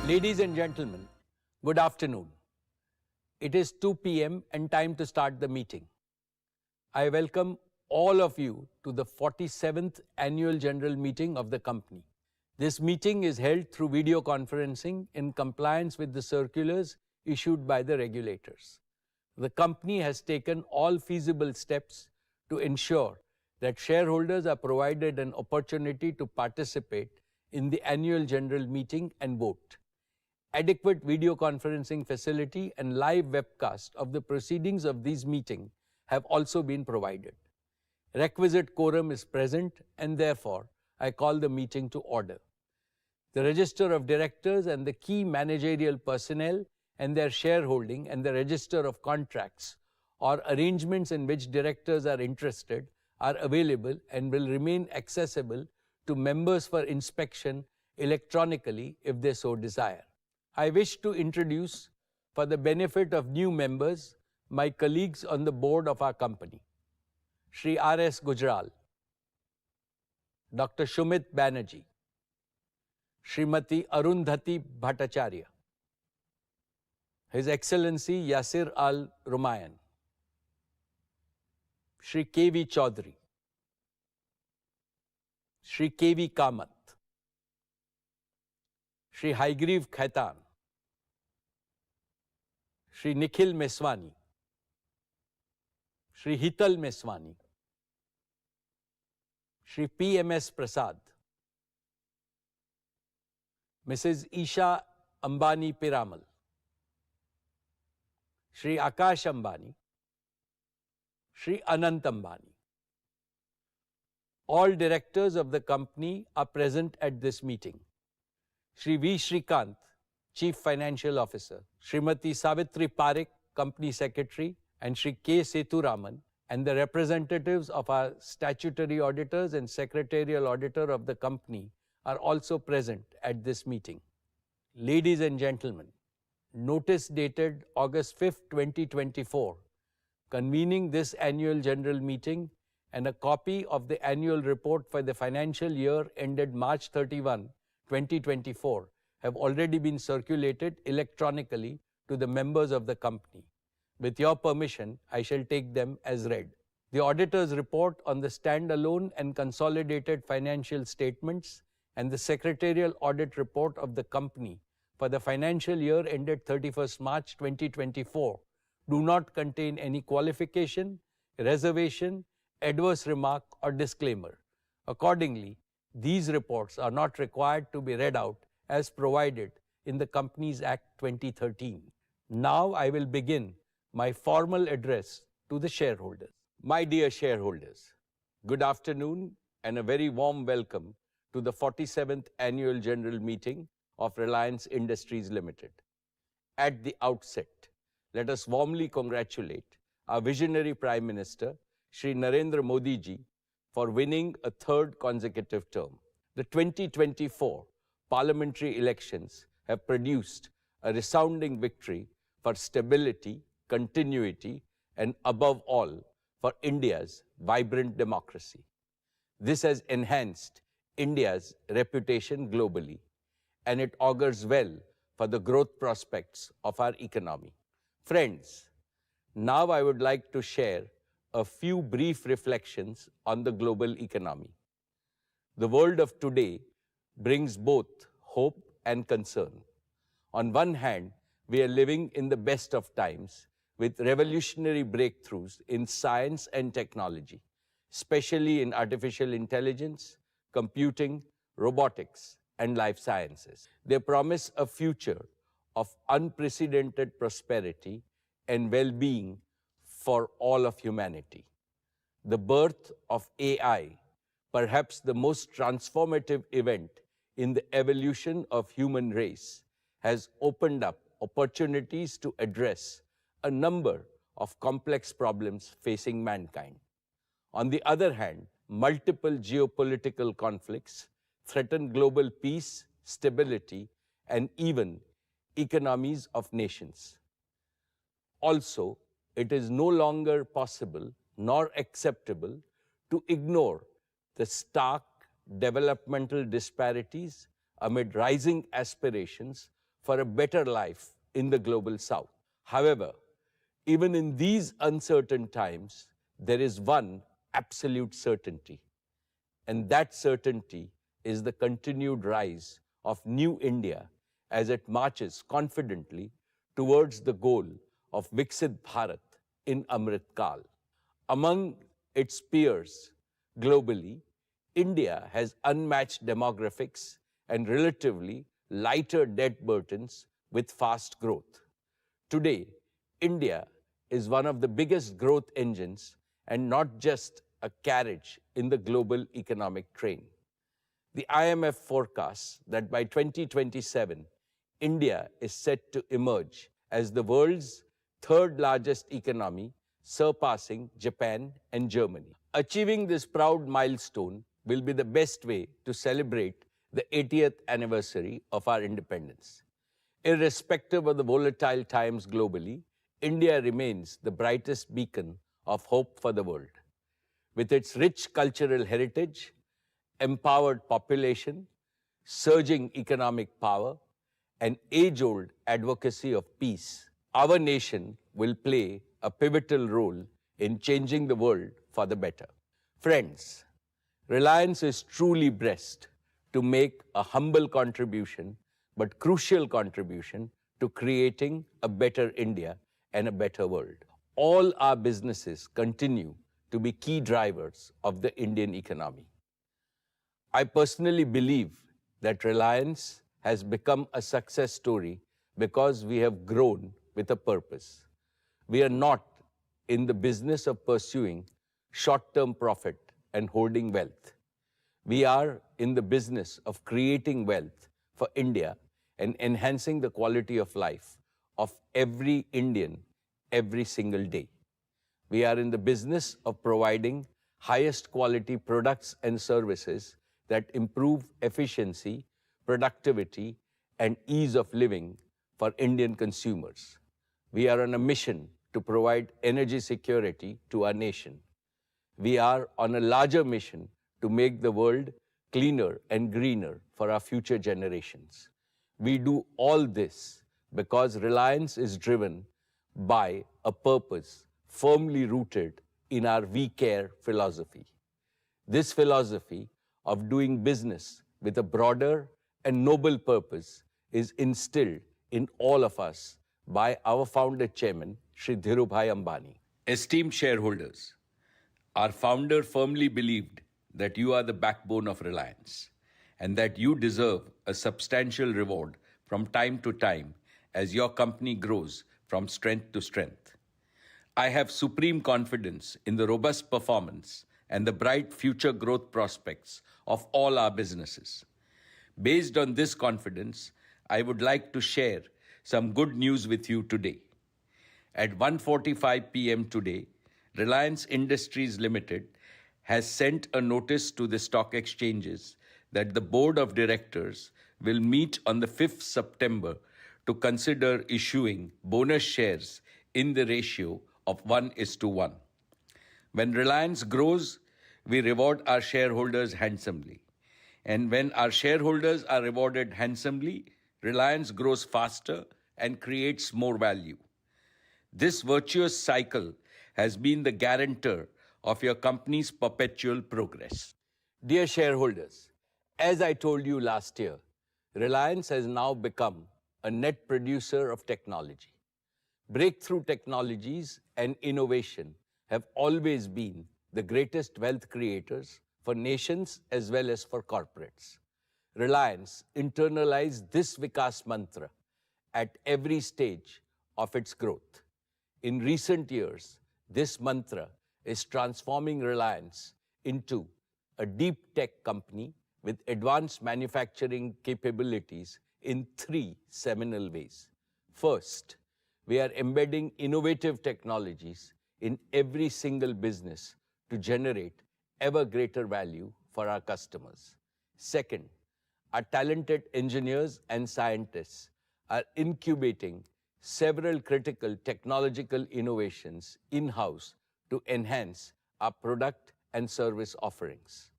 Ladies and gentlemen, good afternoon. It is 2 p.m. and time to start the meeting. I welcome all of you to the 47th Annual General Meeting of the company. This meeting is held through video conferencing in compliance with the circulars issued by the regulators. The company has taken all feasible steps to ensure that shareholders are provided an opportunity to participate in the annual general meeting and vote. Adequate video conferencing facility and live webcast of the proceedings of these meetings have also been provided. Requisite quorum is present and therefore I call the meeting to order. The register of directors and the key managerial personnel and their shareholding and the register of contracts or arrangements in which directors are interested are available and will remain accessible to members for inspection electronically if they so desire. I wish to introduce, for the benefit of new members, my colleagues on the board of our company. Shri R.S. Gujral, Dr. Shumit Banerjee, Srimati Arundhati Bhattacharya, His Excellency Yasir Al Rumayyan, Shri K.V. Chaudhary, Shri K.V. Kamath, Shri Haigriv Khaitan, Shri Nikhil Meswani, Shri Hital Meswani, Shri P.M.S. Prasad, Mrs. Isha Ambani Piramal, Shri Akash Ambani, Shri Anant Ambani. All directors of the company are present at this meeting. Shri V. Shrikant, Chief Financial Officer, Srimati Savitri Parekh, Company Secretary, and Shri K. Sethuraman, and the representatives of our statutory auditors and secretarial auditor of the company are also present at this meeting. Ladies and gentlemen, notice dated August 5, 2024, convening this annual general meeting and a copy of the annual report for the financial year ended March 31, 2024 have already been circulated electronically to the members of the company. With your permission, I shall take them as read. The auditor's report on the standalone and consolidated financial statements and the secretarial audit report of the company for the financial year ended 31st March 2024 do not contain any qualification, reservation, adverse remark or disclaimer. Accordingly, these reports are not required to be read out as provided in the Companies Act 2013. Now I will begin my formal address to the shareholders. My dear shareholders, good afternoon and a very warm welcome to the 47th Annual General Meeting of Reliance Industries Limited. At the outset, let us warmly congratulate our visionary Prime Minister, Shri Narendra Modi ji, for winning a third consecutive term. The 2024 parliamentary elections have produced a resounding victory for stability, continuity, and above all, for India's vibrant democracy. This has enhanced India's reputation globally, and it augurs well for the growth prospects of our economy. Friends, now I would like to share a few brief reflections on the global economy. The world of today brings both hope and concern. On one hand, we are living in the best of times with revolutionary breakthroughs in science and technology, especially in artificial intelligence, computing, robotics, and life sciences. They promise a future of unprecedented prosperity and well-being for all of humanity. The birth of AI, perhaps the most transformative event in the evolution of human race, has opened up opportunities to address a number of complex problems facing mankind. On the other hand, multiple geopolitical conflicts threaten global peace, stability, and even economies of nations. Also, it is no longer possible nor acceptable to ignore the stark developmental disparities amid rising aspirations for a better life in the global south. However, even in these uncertain times, there is one absolute certainty, and that certainty is the continued rise of New India as it marches confidently towards the goal of Viksit Bharat in Amrit Kal. Among its peers globally, India has unmatched demographics and relatively lighter debt burdens with fast growth. Today, India is one of the biggest growth engines and not just a carriage in the global economic train. The IMF forecasts that by 2027, India is set to emerge as the world's third largest economy, surpassing Japan and Germany. Achieving this proud milestone will be the best way to celebrate the 80th anniversary of our independence. Irrespective of the volatile times globally, India remains the brightest beacon of hope for the world. With its rich cultural heritage, empowered population, surging economic power, and age-old advocacy of peace, our nation will play a pivotal role in changing the world for the better. Friends, Reliance is truly blessed to make a humble contribution, but crucial contribution to creating a better India and a better world. All our businesses continue to be key drivers of the Indian economy. I personally believe that Reliance has become a success story because we have grown with a purpose. We are not in the business of pursuing short-term profit and hoarding wealth. We are in the business of creating wealth for India and enhancing the quality of life of every Indian every single day. We are in the business of providing highest quality products and services that improve efficiency, productivity, and ease of living for Indian consumers. We are on a mission to provide energy security to our nation. We are on a larger mission to make the world cleaner and greener for our future generations. We do all this because Reliance is driven by a purpose firmly rooted in our We Care philosophy. This philosophy of doing business with a broader and noble purpose is instilled in all of us by our founder chairman, Shri Dhirubhai Ambani. Esteemed shareholders, our founder firmly believed that you are the backbone of Reliance and that you deserve a substantial reward from time to time as your company grows from strength to strength. I have supreme confidence in the robust performance and the bright future growth prospects of all our businesses. Based on this confidence, I would like to share some good news with you today. At 1:45 p.m. today, Reliance Industries Limited has sent a notice to the stock exchanges that the Board of Directors will meet on the 5th September to consider issuing bonus shares in the ratio of 1:1. When Reliance grows, we reward our shareholders handsomely. And when our shareholders are rewarded handsomely, Reliance grows faster and creates more value. This virtuous cycle has been the guarantor of your company's perpetual progress. Dear shareholders, as I told you last year, Reliance has now become a net producer of technology. Breakthrough technologies and innovation have always been the greatest wealth creators for nations as well as for corporates. Reliance internalized this Vikas mantra at every stage of its growth. In recent years, this mantra is transforming Reliance into a deep tech company with advanced manufacturing capabilities in 3 seminal ways. First, we are embedding innovative technologies in every single business to generate ever greater value for our customers. Second, our talented engineers and scientists are incubating several critical technological innovations in-house to enhance our product and service offerings.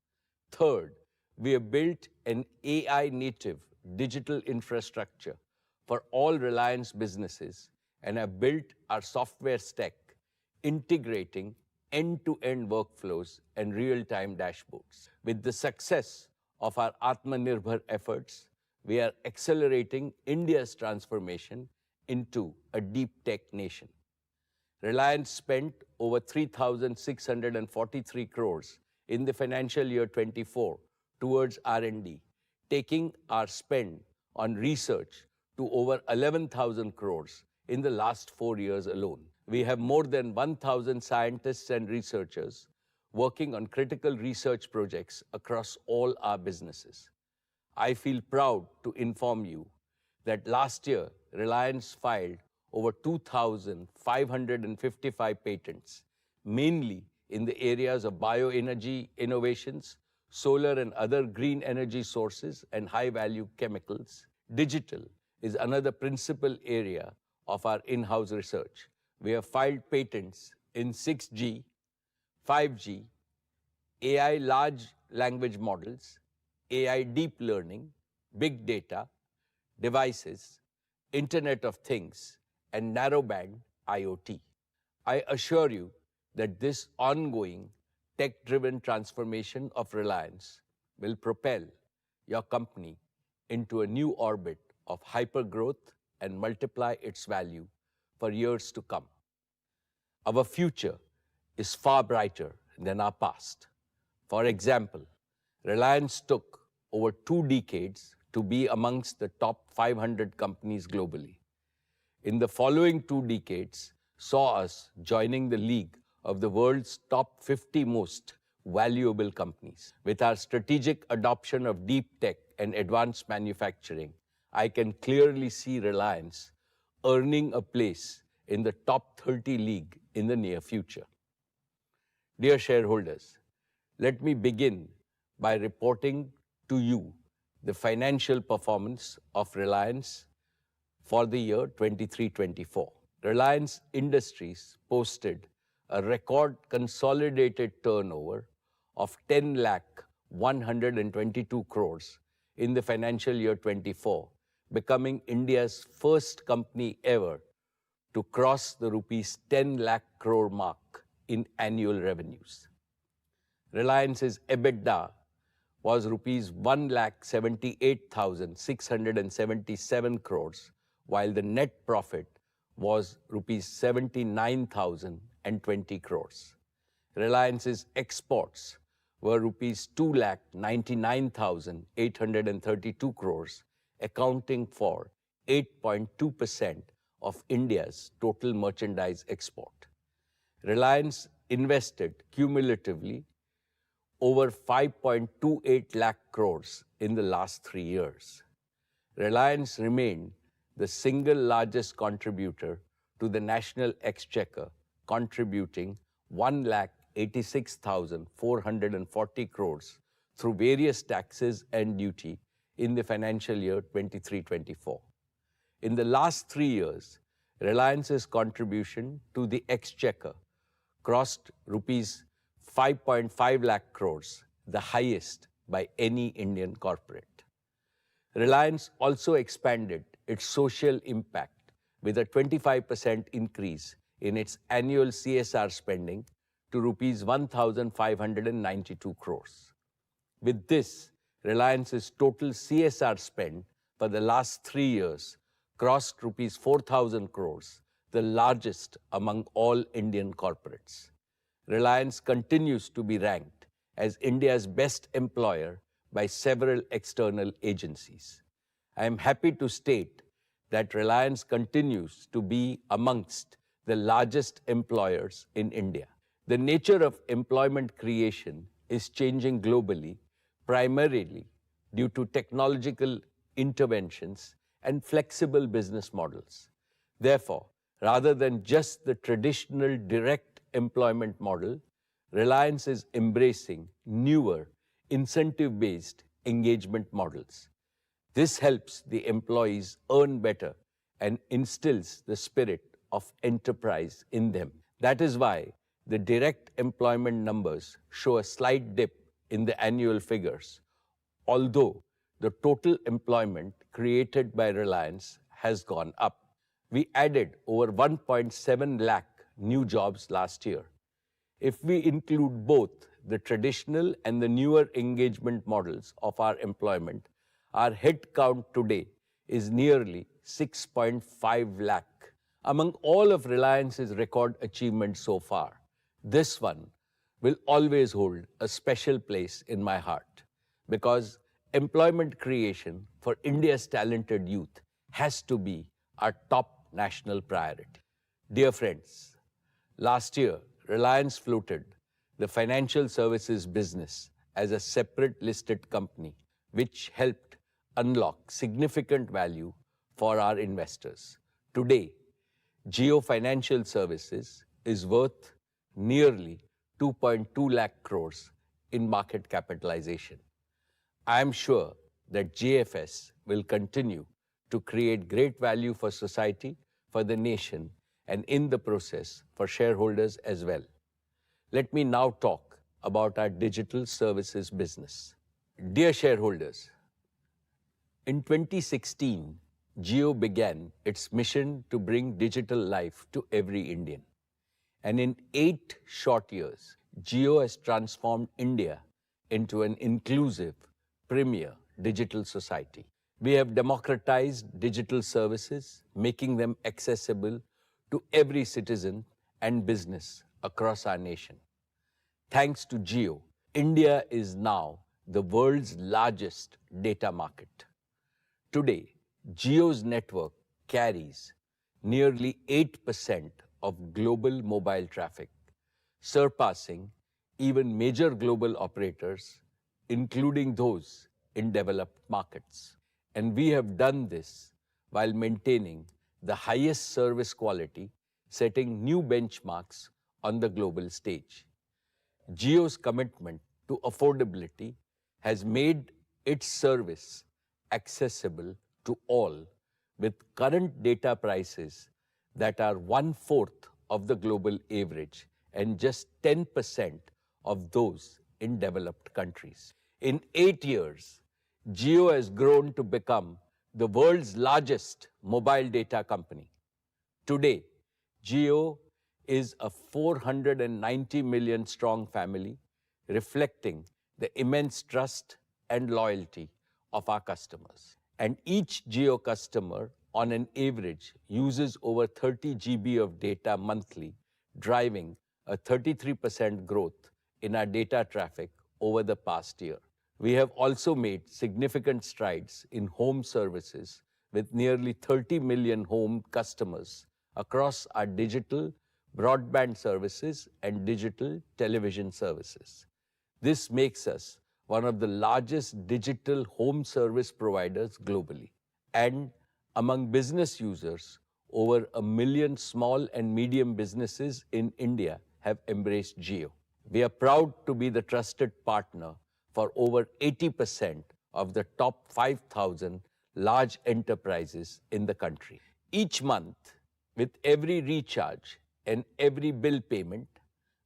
Third, we have built an AI-native digital infrastructure for all Reliance businesses and have built our software stack, integrating end-to-end workflows and real-time dashboards. With the success of our Atmanirbhar efforts, we are accelerating India's transformation into a deep tech nation. Reliance spent over 3,643 crores in the financial year 24 towards R&D, taking our spend on research to over 11,000 crores in the last 4 years alone. We have more than 1,000 scientists and researchers working on critical research projects across all our businesses. I feel proud to inform you that last year, Reliance filed over 2,555 patents, mainly in the areas of bioenergy innovations, solar and other green energy sources, and high-value chemicals. Digital is another principal area of our in-house research. We have filed patents in 6G, 5G, AI large language models, AI deep learning, big data, devices, Internet of Things, and narrowband IoT. I assure you that this ongoing tech-driven transformation of Reliance will propel your company into a new orbit of hypergrowth and multiply its value for years to come. Our future is far brighter than our past. For example, Reliance took over 2 decades to be amongst the top 500 companies globally. In the following 2 decades, saw us joining the league of the world's top 50 most valuable companies. With our strategic adoption of deep tech and advanced manufacturing, I can clearly see Reliance earning a place in the top 30 league in the near future. Dear shareholders, let me begin by reporting to you the financial performance of Reliance for the year 23-24. Reliance Industries posted a record consolidated turnover of 10,122 crores in the financial year 24, becoming India's first company ever to cross the rupees 10 lakh crore mark in annual revenues. Reliance's EBITDA was rupees 1,78,677 crores, while the net profit was rupees 79,020 crores. Reliance's exports were rupees 2,99,832 crores, accounting for 8.2% of India's total merchandise export. Reliance invested cumulatively over 5.28 lakh crores in the last 3 years. Reliance remained the single largest contributor to the national exchequer, contributing 1,86,440 crores through various taxes and duty in the financial year 23-24. In the last 3 years, Reliance's contribution to the exchequer crossed rupees 5.5 lakh crores, the highest by any Indian corporate. Reliance also expanded its social impact with a 25% increase in its annual CSR spending to rupees 1,592 crores. With this, Reliance's total CSR spend for the last 3 years crossed rupees 4,000 crores, the largest among all Indian corporates. Reliance continues to be ranked as India's best employer by several external agencies. I am happy to state that Reliance continues to be amongst the largest employers in India. The nature of employment creation is changing globally, primarily due to technological interventions and flexible business models. Therefore, rather than just the traditional direct employment model, Reliance is embracing newer, incentive-based engagement models. This helps the employees earn better and instills the spirit of enterprise in them. That is why the direct employment numbers show a slight dip in the annual figures, although the total employment created by Reliance has gone up. We added over 1.7 lakh new jobs last year. If we include both the traditional and the newer engagement models of our employment, our head count today is nearly 6.5 lakh. Among all of Reliance's record achievements so far, this one will always hold a special place in my heart because employment creation for India's talented youth has to be our top national priority. Dear friends, last year, Reliance floated the financial services business as a separate listed company, which helped unlock significant value for our investors. Today, Jio Financial Services is worth nearly 2.2 lakh crores in market capitalization. I am sure that JFS will continue to create great value for society, for the nation, and in the process for shareholders as well. Let me now talk about our digital services business. Dear shareholders, in 2016, Jio began its mission to bring digital life to every Indian. And in 8 short years, Jio has transformed India into an inclusive, premier digital society. We have democratized digital services, making them accessible to every citizen and business across our nation. Thanks to Jio, India is now the world's largest data market. Today, Jio's network carries nearly 8% of global mobile traffic, surpassing even major global operators, including those in developed markets. And we have done this while maintaining the highest service quality, setting new benchmarks on the global stage. Jio's commitment to affordability has made its service accessible to all, with current data prices that are 1/4 of the global average and just 10% of those in developed countries. In 8 years, Jio has grown to become the world's largest mobile data company. Today, Jio is a 490 million strong family, reflecting the immense trust and loyalty of our customers. And each Jio customer, on an average, uses over 30 GB of data monthly, driving a 33% growth in our data traffic over the past year. We have also made significant strides in home services with nearly 30 million home customers across our digital broadband services and digital television services. This makes us one of the largest digital home service providers globally. And among business users, over 1 million small and medium businesses in India have embraced Jio. We are proud to be the trusted partner for over 80% of the top 5,000 large enterprises in the country. Each month, with every recharge and every bill payment,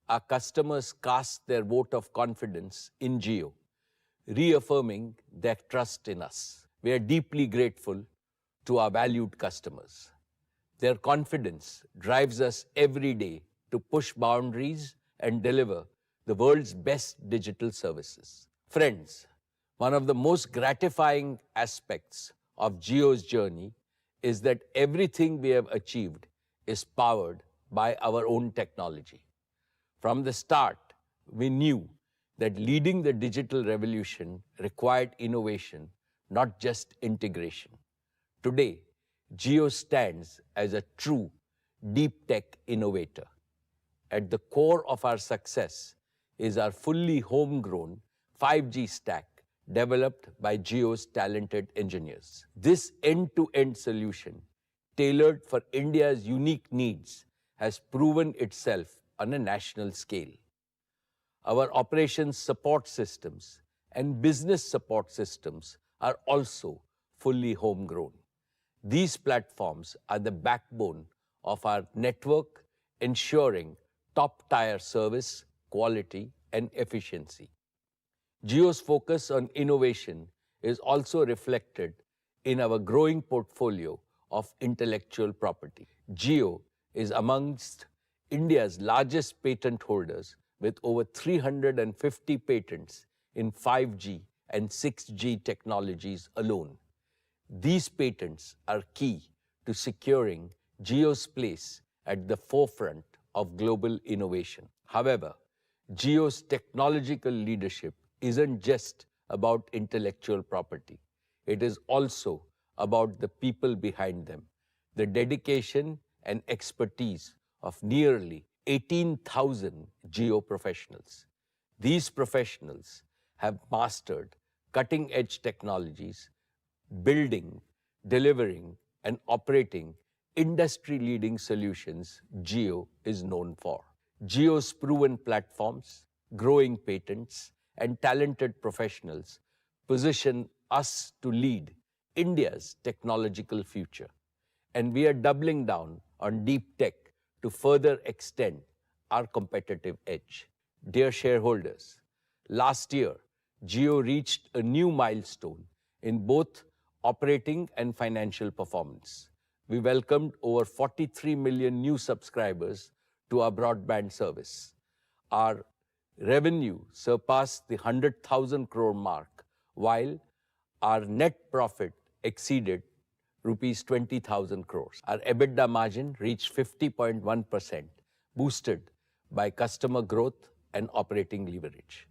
our customers cast their vote of confidence in Jio, reaffirming their trust in us. We are deeply grateful to our valued customers. Their confidence drives us every day to push boundaries and deliver the world's best digital services. Friends, one of the most gratifying aspects of Jio's journey is that everything we have achieved is powered by our own technology. From the start, we knew that leading the digital revolution required innovation, not just integration. Today, Jio stands as a true deep tech innovator. At the core of our success is our fully homegrown 5G stack developed by Jio's talented engineers. This end-to-end solution, tailored for India's unique needs, has proven itself on a national scale. Our operations support systems and business support systems are also fully homegrown. These platforms are the backbone of our network, ensuring top-tier service, quality, and efficiency. Jio's focus on innovation is also reflected in our growing portfolio of intellectual property. Jio is amongst India's largest patent holders with over 350 patents in 5G and 6G technologies alone. These patents are key to securing Jio's place at the forefront of global innovation. However, Jio's technological leadership isn't just about intellectual property. It is also about the people behind them, the dedication and expertise of nearly 18,000 Jio professionals. These professionals have mastered cutting-edge technologies, building, delivering, and operating industry-leading solutions Jio is known for. Jio's proven platforms, growing patents, and talented professionals position us to lead India's technological future. And we are doubling down on deep tech to further extend our competitive edge. Dear shareholders, last year, Jio reached a new milestone in both operating and financial performance. We welcomed over 43 million new subscribers to our broadband service. Our revenue surpassed the 100,000 crore mark, while our net profit exceeded rupees 20,000 crores. Our EBITDA margin reached 50.1%, boosted by customer growth and operating leverage.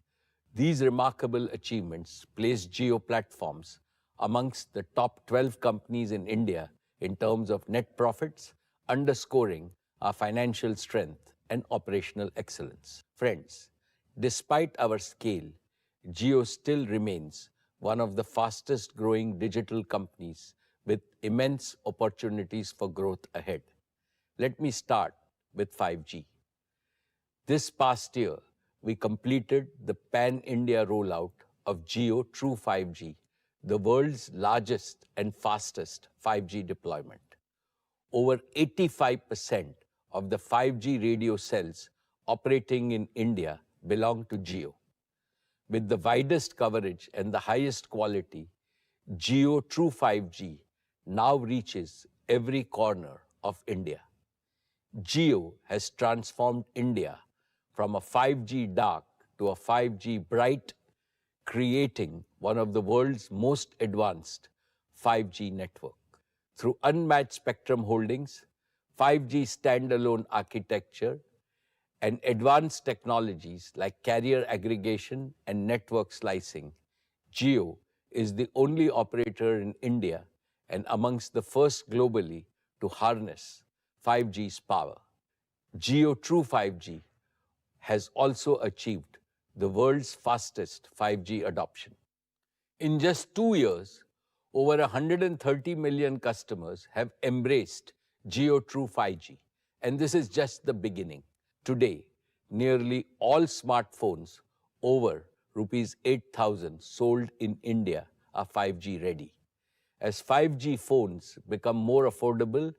These remarkable achievements place Jio Platforms amongst the top 12 companies in India in terms of net profits, underscoring our financial strength and operational excellence. Friends, despite our scale, Jio still remains one of the fastest growing digital companies with immense opportunities for growth ahead. Let me start with 5G. This past year, we completed the pan-India rollout of Jio True 5G, the world's largest and fastest 5G deployment. Over 85% of the 5G radio cells operating in India belong to Jio. With the widest coverage and the highest quality, Jio True 5G now reaches every corner of India. Jio has transformed India from a 5G dark to a 5G bright, creating one of the world's most advanced 5G network. Through unmatched spectrum holdings, 5G standalone architecture, and advanced technologies like carrier aggregation and network slicing, Jio is the only operator in India and amongst the first globally to harness 5G's power. Jio True 5G has also achieved the world's fastest 5G adoption. In just 2 years, over 130 million customers have embraced Jio True 5G, and this is just the beginning. Today, nearly all smartphones over rupees 8,000 sold in India are 5G ready. As 5G phones become more affordable,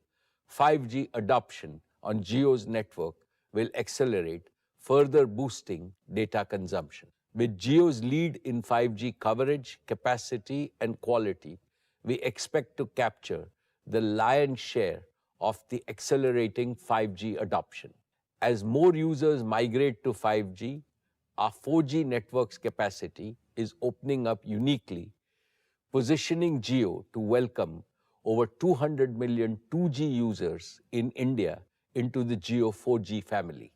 5G adoption on Jio's network will accelerate, further boosting data consumption. With Jio's lead in 5G coverage, capacity, and quality, we expect to capture the lion's share of the accelerating 5G adoption. As more users migrate to 5G, our 4G network's capacity is opening up uniquely, positioning Jio to welcome over 200 million 2G users in India into the Jio 4G family.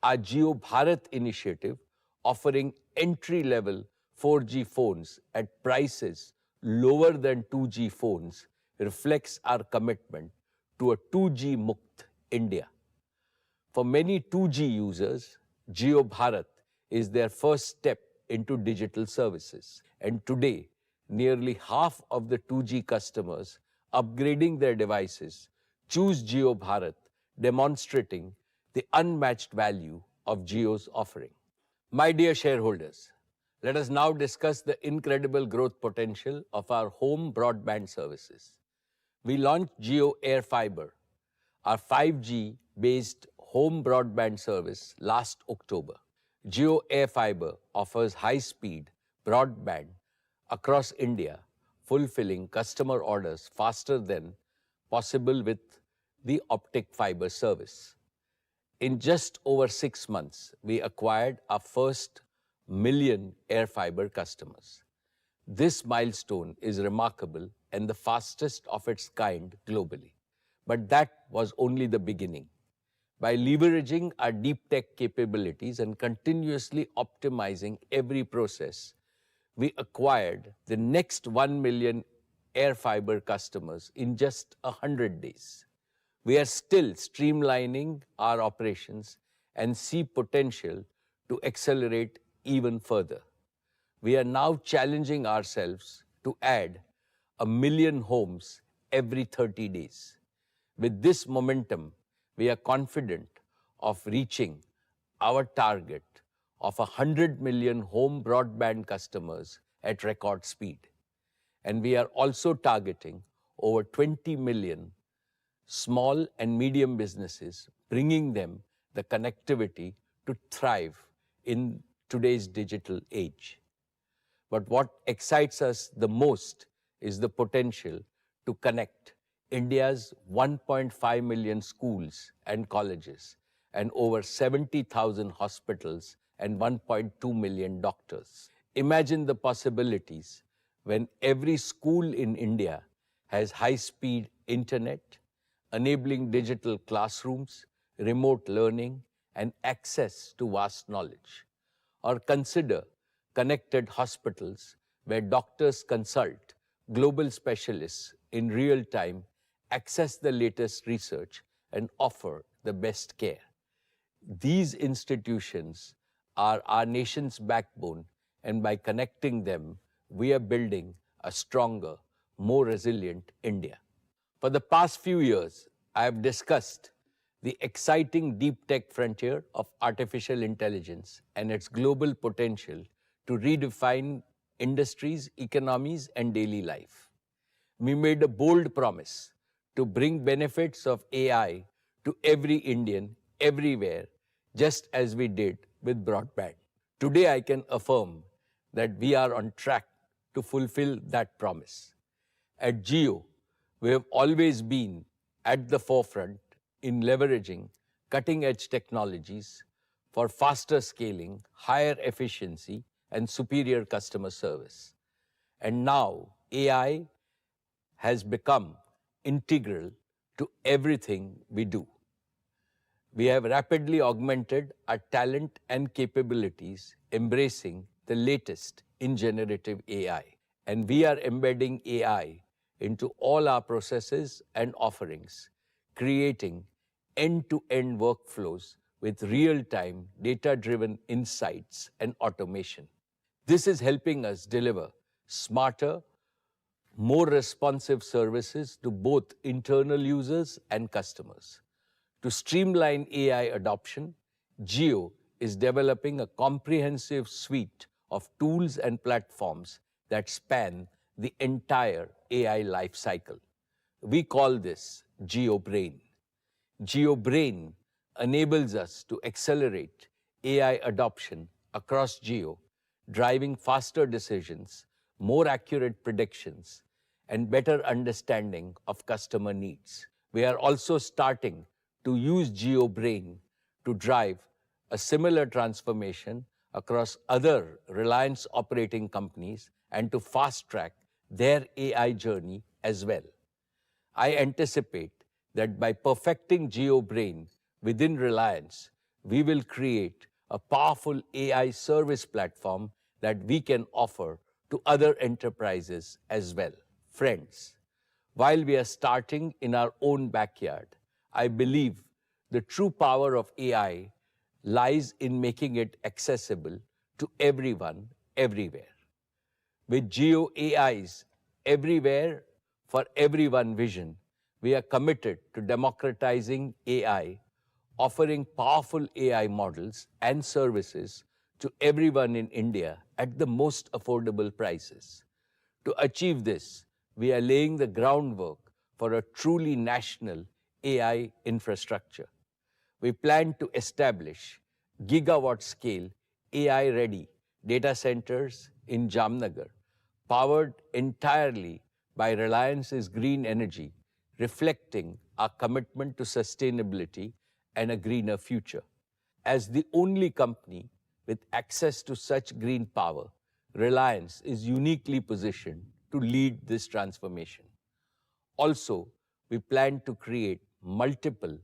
Our Jio Bharat initiative, offering entry-level 4G phones at prices lower than 2G phones, reflects our commitment to a 2G Mukt India. For many 2G users, Jio Bharat is their first step into digital services. And today, nearly half of the 2G customers upgrading their devices choose Jio Bharat, demonstrating the unmatched value of Jio's offering. My dear shareholders, let us now discuss the incredible growth potential of our home broadband services. We launched Jio Air Fiber, our 5G-based home broadband service, last October. Jio Air Fiber offers high-speed broadband across India, fulfilling customer orders faster than possible with the optic fiber service. In just over 6 months, we acquired our first million air fiber customers. This milestone is remarkable and the fastest of its kind globally. But that was only the beginning. By leveraging our deep tech capabilities and continuously optimizing every process, we acquired the next 1 million air fiber customers in just 100 days. We are still streamlining our operations and see potential to accelerate even further. We are now challenging ourselves to add 1 million homes every 30 days. With this momentum, we are confident of reaching our target of 100 million home broadband customers at record speed. And we are also targeting over 20 million small and medium businesses, bringing them the connectivity to thrive in today's digital age. But what excites us the most is the potential to connect India's 1.5 million schools and colleges and over 70,000 hospitals and 1.2 million doctors. Imagine the possibilities when every school in India has high-speed internet, enabling digital classrooms, remote learning, and access to vast knowledge. Or consider connected hospitals where doctors consult global specialists in real time, access the latest research, and offer the best care. These institutions are our nation's backbone, and by connecting them, we are building a stronger, more resilient India. For the past few years, I have discussed the exciting deep tech frontier of artificial intelligence and its global potential to redefine industries, economies, and daily life. We made a bold promise to bring benefits of AI to every Indian, everywhere, just as we did with broadband. Today, I can affirm that we are on track to fulfill that promise. At Jio, we have always been at the forefront in leveraging cutting-edge technologies for faster scaling, higher efficiency, and superior customer service. And now, AI has become integral to everything we do. We have rapidly augmented our talent and capabilities, embracing the latest in generative AI. And we are embedding AI into all our processes and offerings, creating end-to-end workflows with real-time, data-driven insights and automation. This is helping us deliver smarter, more responsive services to both internal users and customers. To streamline AI adoption, Jio is developing a comprehensive suite of tools and platforms that span the entire AI lifecycle. We call this Jio Brain. Jio Brain enables us to accelerate AI adoption across Jio, driving faster decisions, more accurate predictions, and better understanding of customer needs. We are also starting to use Jio Brain to drive a similar transformation across other Reliance operating companies and to fast-track their AI journey as well. I anticipate that by perfecting Jio Brain within Reliance, we will create a powerful AI service platform that we can offer to other enterprises as well. Friends, while we are starting in our own backyard, I believe the true power of AI lies in making it accessible to everyone, everywhere. With Jio AI's everywhere for everyone vision, we are committed to democratizing AI, offering powerful AI models and services to everyone in India at the most affordable prices. To achieve this, we are laying the groundwork for a truly national AI infrastructure. We plan to establish gigawatt-scale AI-ready data centers in Jamnagar, powered entirely by Reliance's green energy, reflecting our commitment to sustainability and a greener future. As the only company with access to such green power, Reliance is uniquely positioned to lead this transformation. Also, we plan to create multiple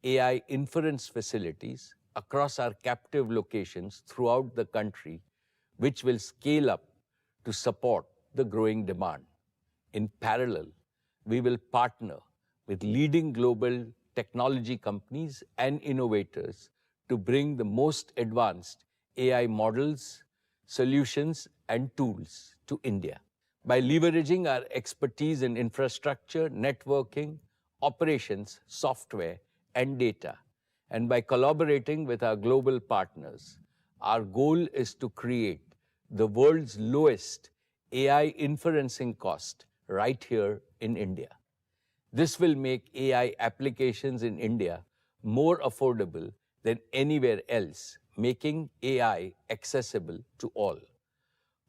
AI inference facilities across our captive locations throughout the country, which will scale up to support the growing demand. In parallel, we will partner with leading global technology companies and innovators to bring the most advanced AI models, solutions, and tools to India. By leveraging our expertise in infrastructure, networking, operations, software, and data, and by collaborating with our global partners, our goal is to create the world's lowest AI inferencing cost right here in India. This will make AI applications in India more affordable than anywhere else, making AI accessible to all.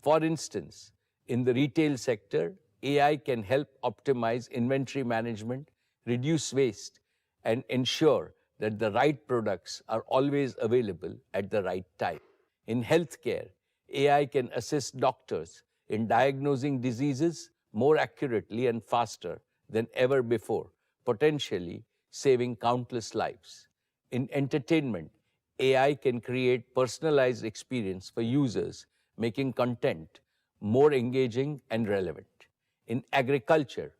For instance, in the retail sector, AI can help optimize inventory management, reduce waste, and ensure that the right products are always available at the right time. In healthcare, AI can assist doctors in diagnosing diseases more accurately and faster than ever before, potentially saving countless lives. In entertainment, AI can create personalized experience for users, making content more engaging and relevant. In agriculture,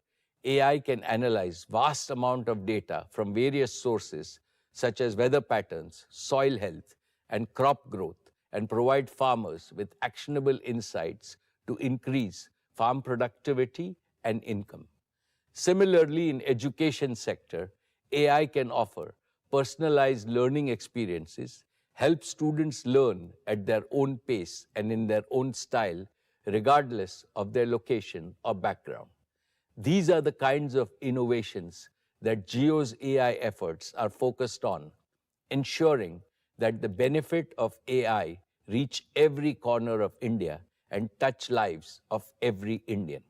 AI can analyze vast amount of data from various sources such as weather patterns, soil health, and crop growth, and provide farmers with actionable insights to increase farm productivity and income. Similarly, in education sector, AI can offer personalized learning experiences, help students learn at their own pace and in their own style, regardless of their location or background. These are the kinds of innovations that Jio's AI efforts are focused on, ensuring that the benefit of AI reach every corner of India and touch lives of every Indian.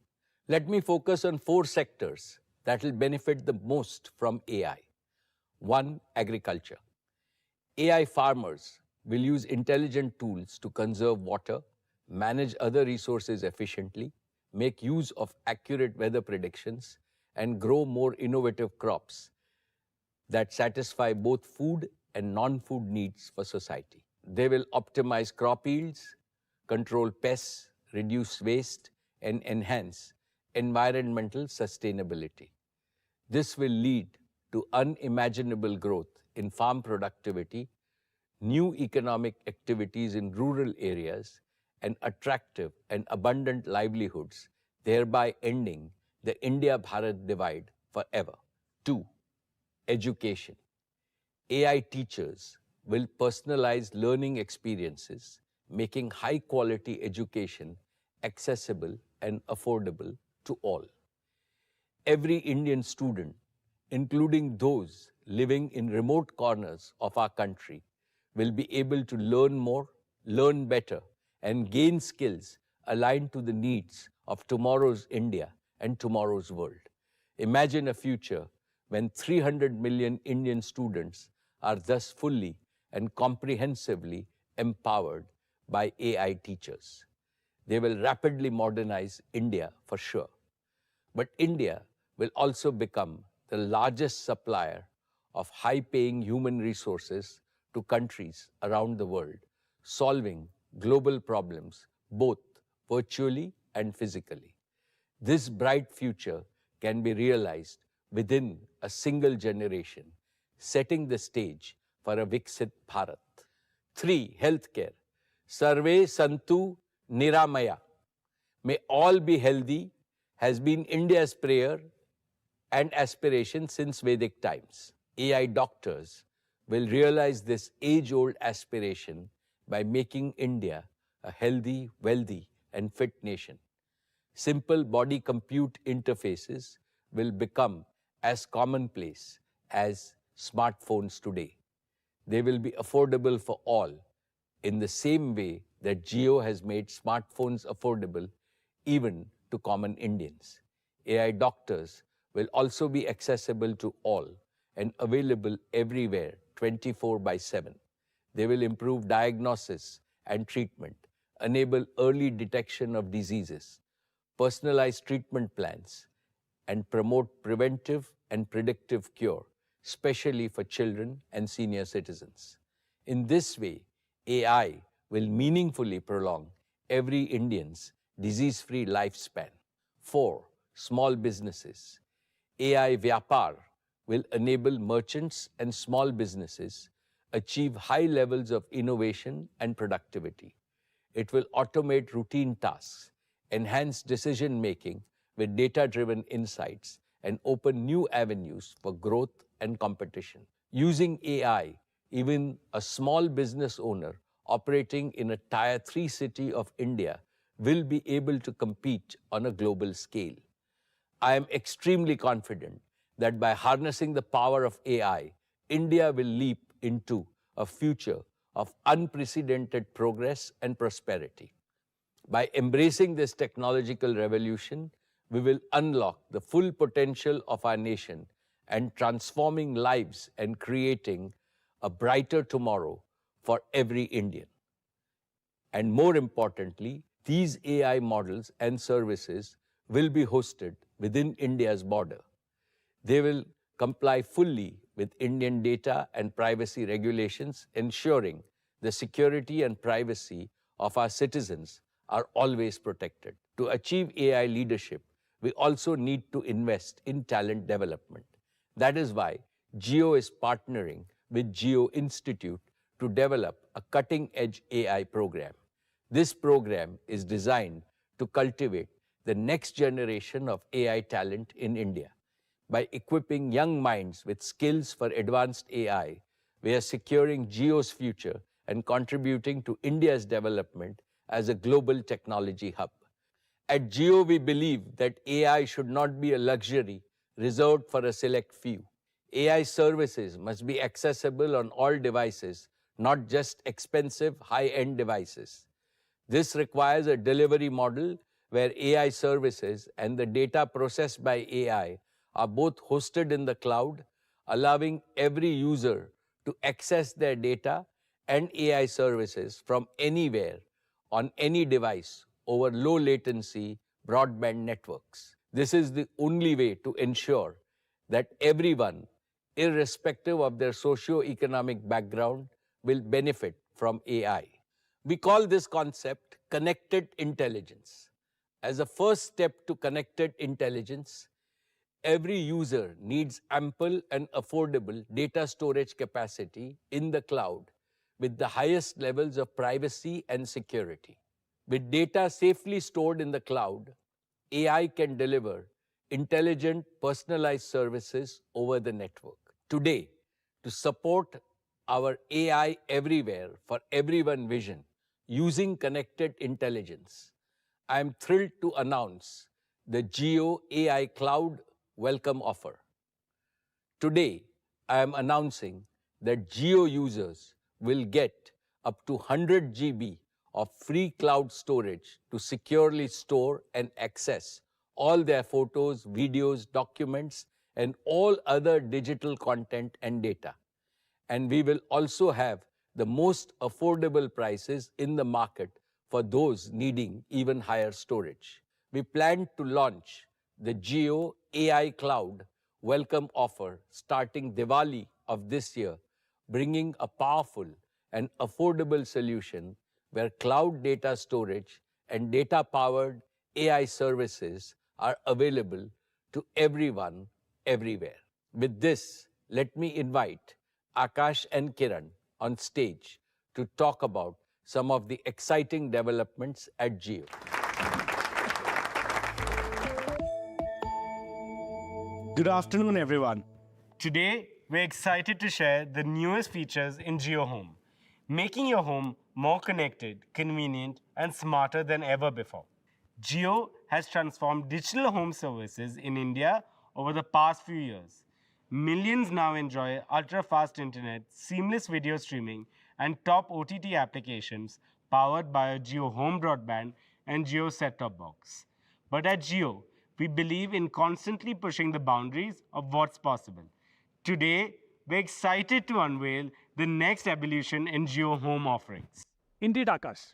Let me focus on 4 sectors that will benefit the most from AI. 1. Agriculture. AI farmers will use intelligent tools to conserve water, manage other resources efficiently, make use of accurate weather predictions, and grow more innovative crops that satisfy both food and non-food needs for society. They will optimize crop yields, control pests, reduce waste, and enhance environmental sustainability. This will lead to unimaginable growth in farm productivity, new economic activities in rural areas, and attractive and abundant livelihoods, thereby ending the India-Bharat divide forever. 2. Education. AI teachers will personalize learning experiences, making high-quality education accessible and affordable to all. Every Indian student, including those living in remote corners of our country, will be able to learn more, learn better, and gain skills aligned to the needs of tomorrow's India and tomorrow's world. Imagine a future when 300 million Indian students are thus fully and comprehensively empowered by AI teachers. They will rapidly modernize India for sure. But India will also become the largest supplier of high-paying human resources to countries around the world, solving global problems both virtually and physically. This bright future can be realized within a single generation, setting the stage for a Viksit Bharat. 3. Healthcare. Sarve Santu Niramaya. May all be healthy has been India's prayer and aspiration since Vedic times. AI doctors will realize this age-old aspiration by making India a healthy, wealthy, and fit nation. Simple body-compute interfaces will become as commonplace as smartphones today. They will be affordable for all in the same way that Jio has made smartphones affordable even to common Indians. AI doctors will also be accessible to all and available everywhere 24/7. They will improve diagnosis and treatment, enable early detection of diseases, personalized treatment plans, and promote preventive and predictive cure, especially for children and senior citizens. In this way, AI will meaningfully prolong every Indian's disease-free lifespan. 4. Small businesses. AI Vyapar will enable merchants and small businesses achieve high levels of innovation and productivity. It will automate routine tasks, enhance decision-making with data-driven insights, and open new avenues for growth and competition. Using AI, even a small business owner operating in a Tier 3 city of India will be able to compete on a global scale. I am extremely confident that by harnessing the power of AI, India will leap into a future of unprecedented progress and prosperity. By embracing this technological revolution, we will unlock the full potential of our nation and transforming lives and creating a brighter tomorrow for every Indian. And more importantly, these AI models and services will be hosted within India's border. They will comply fully with Indian data and privacy regulations, ensuring the security and privacy of our citizens are always protected. To achieve AI leadership, we also need to invest in talent development. That is why Jio is partnering with Jio Institute to develop a cutting-edge AI program. This program is designed to cultivate the next generation of AI talent in India. By equipping young minds with skills for advanced AI, we are securing Jio's future and contributing to India's development as a global technology hub. At Jio, we believe that AI should not be a luxury reserved for a select few. AI services must be accessible on all devices, not just expensive, high-end devices. This requires a delivery model where AI services and the data processed by AI are both hosted in the cloud, allowing every user to access their data and AI services from anywhere on any device over low latency broadband networks. This is the only way to ensure that everyone, irrespective of their socio-economic background, will benefit from AI. We call this concept connected intelligence. As a first step to connected intelligence, every user needs ample and affordable data storage capacity in the cloud with the highest levels of privacy and security. With data safely stored in the cloud, AI can deliver intelligent, personalized services over the network. Today, to support our AI everywhere for everyone vision using connected intelligence, I am thrilled to announce the Jio AI Cloud Welcome Offer. Today, I am announcing that Jio users will get up to 100 GB of free cloud storage to securely store and access all their photos, videos, documents, and all other digital content and data. And we will also have the most affordable prices in the market for those needing even higher storage. We plan to launch the Jio AI Cloud Welcome Offer starting Diwali of this year, bringing a powerful and affordable solution where cloud data storage and data-powered AI services are available to everyone, everywhere. With this, let me invite Akash and Kiran on stage to talk about some of the exciting developments at Jio. Good afternoon, everyone. Today, we're excited to share the newest features in Jio Home, making your home more connected, convenient, and smarter than ever before. Jio has transformed digital home services in India over the past few years. Millions now enjoy ultra-fast internet, seamless video streaming, and top OTT applications powered by a Jio Home Broadband and Jio Set-Top Box. But at Jio, we believe in constantly pushing the boundaries of what's possible. Today, we're excited to unveil the next evolution in Jio Home offerings. Indeed, Akash.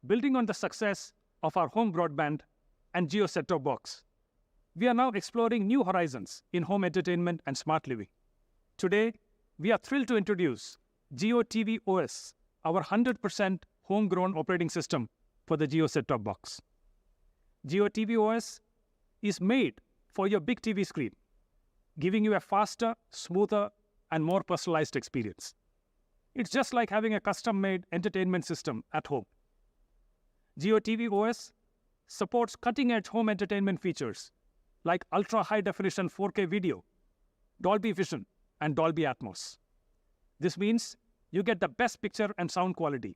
Building on the success of our home broadband and Jio set-top box, we are now exploring new horizons in home entertainment and smart living. Today, we are thrilled to introduce Jio TV OS, our 100% homegrown operating system for the Jio set-top box. Jio TV OS is made for your big TV screen, giving you a faster, smoother, and more personalized experience. It's just like having a custom-made entertainment system at home. Jio TV OS supports cutting-edge home entertainment features like ultra-high-definition 4K video, Dolby Vision, and Dolby Atmos. This means you get the best picture and sound quality,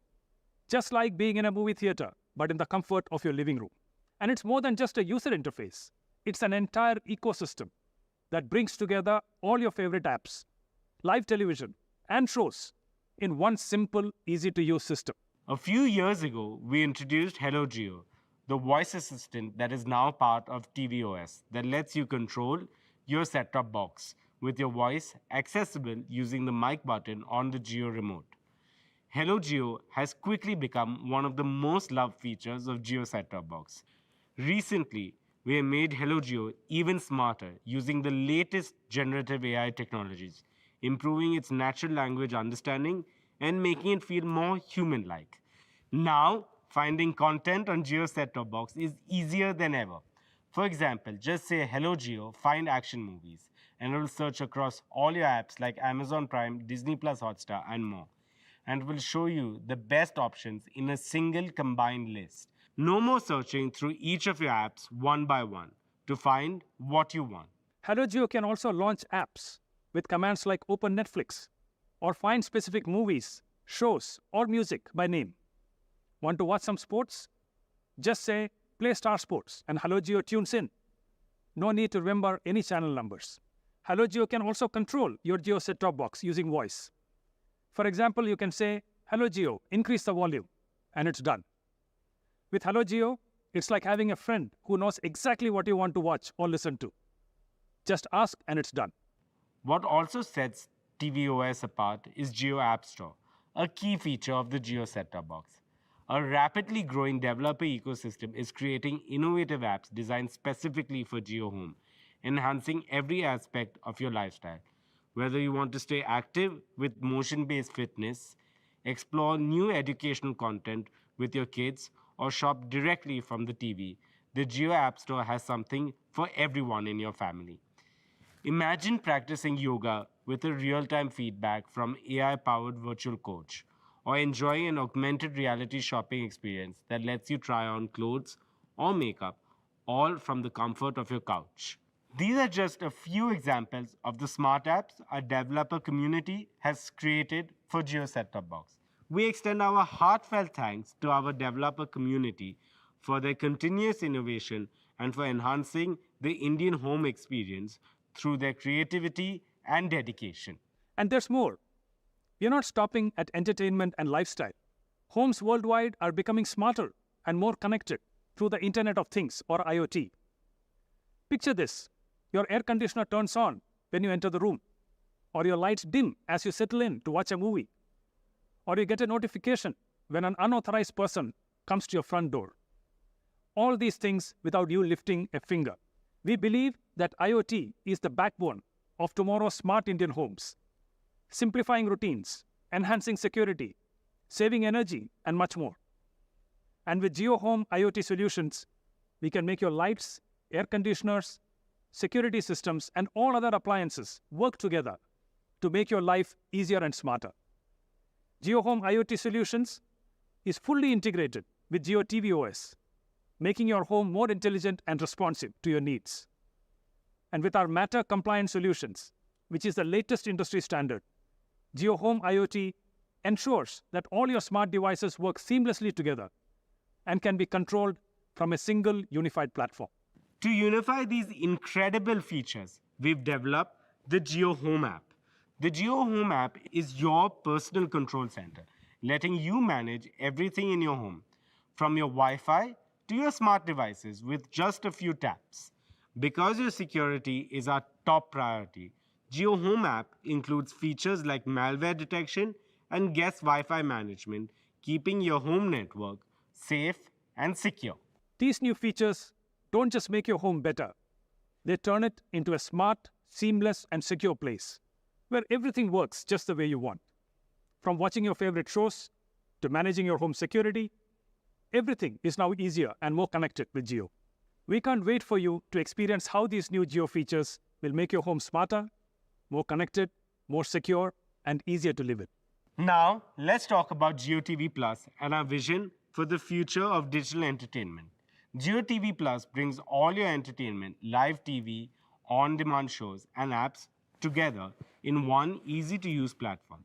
just like being in a movie theater, but in the comfort of your living room. And it's more than just a user interface. It's an entire ecosystem that brings together all your favorite apps, live television, and shows in one simple, easy-to-use system. A few years ago, we introduced Hello Jio, the voice assistant that is now part of tvOS that lets you control your set-top box with your voice accessible using the mic button on the Jio remote. Hello Jio has quickly become one of the most loved features of Jio set-top box. Recently, we have made Hello Jio even smarter using the latest generative AI technologies, improving its natural language understanding and making it feel more human-like. Now, finding content on Jio set-top box is easier than ever. For example, just say Hello Jio, find action movies, and it will search across all your apps like Amazon Prime, Disney Plus Hotstar, and more. And will show you the best options in a single combined list. No more searching through each of your apps one by one to find what you want. Hello Jio can also launch apps with commands like Open Netflix or find specific movies, shows, or music by name. Want to watch some sports? Just say, play Star Sports, and Hello Jio tunes in. No need to remember any channel numbers. Hello Jio can also control your Jio set-top box using voice. For example, you can say, Hello Jio, increase the volume, and it's done. With Hello Jio, it's like having a friend who knows exactly what you want to watch or listen to. Just ask and it's done. What also sets tvOS apart is Jio App Store, a key feature of the Jio set-top box. A rapidly growing developer ecosystem is creating innovative apps designed specifically for Jio Home, enhancing every aspect of your lifestyle. Whether you want to stay active with motion-based fitness, explore new educational content with your kids, or shop directly from the TV, the Jio App Store has something for everyone in your family. Imagine practicing yoga with a real-time feedback from AI-powered virtual coach, or enjoying an augmented reality shopping experience that lets you try on clothes or makeup, all from the comfort of your couch. These are just a few examples of the smart apps our developer community has created for Jio set-top box. We extend our heartfelt thanks to our developer community for their continuous innovation and for enhancing the Indian home experience through their creativity and dedication. And there's more. We're not stopping at entertainment and lifestyle. Homes worldwide are becoming smarter and more connected through the Internet of Things, or IoT. Picture this. Your air conditioner turns on when you enter the room, or your lights dim as you settle in to watch a movie, or you get a notification when an unauthorized person comes to your front door. All these things without you lifting a finger. We believe that IoT is the backbone of tomorrow's smart Indian homes, simplifying routines, enhancing security, saving energy, and much more. And with Jio Home IoT solutions, we can make your lights, air conditioners, security systems, and all other appliances work together to make your life easier and smarter. Jio Home IoT Solutions is fully integrated with Jio TV OS, making your home more intelligent and responsive to your needs. And with our Matter compliant solutions, which is the latest industry standard, Jio Home IoT ensures that all your smart devices work seamlessly together and can be controlled from a single unified platform. To unify these incredible features, we've developed the Jio Home app. The Jio Home app is your personal control center, letting you manage everything in your home, from your Wi-Fi to your smart devices with just a few taps. Because your security is our top priority, Jio Home app includes features like malware detection and guest Wi-Fi management, keeping your home network safe and secure. These new features don't just make your home better, they turn it into a smart, seamless, and secure place where everything works just the way you want. From watching your favorite shows to managing your home security, everything is now easier and more connected with Jio. We can't wait for you to experience how these new Jio features will make your home smarter, more connected, more secure, and easier to live in. Now, let's talk about Jio TV Plus and our vision for the future of digital entertainment. Jio TV Plus brings all your entertainment, live TV, on-demand shows, and apps together in one easy-to-use platform.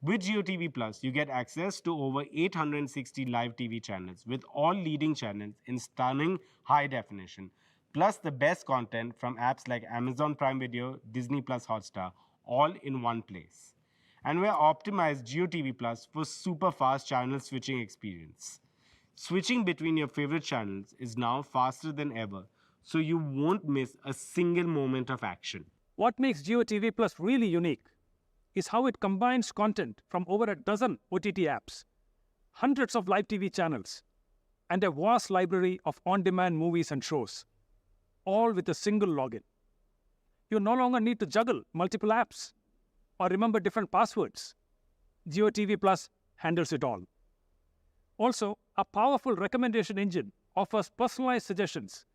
With Jio TV Plus, you get access to over 860 live TV channels with all leading channels in stunning high definition, plus the best content from apps like Amazon Prime Video, Disney Plus Hotstar, all in one place. And we're optimized Jio TV Plus for super fast channel switching experience. Switching between your favorite channels is now faster than ever, so you won't miss a single moment of action. What makes Jio TV Plus really unique is how it combines content from over a dozen OTT apps, hundreds of live TV channels, and a vast library of on-demand movies and shows, all with a single login. You no longer need to juggle multiple apps or remember different passwords. Jio TV Plus handles it all. Also, a powerful recommendation engine offers personalized suggestions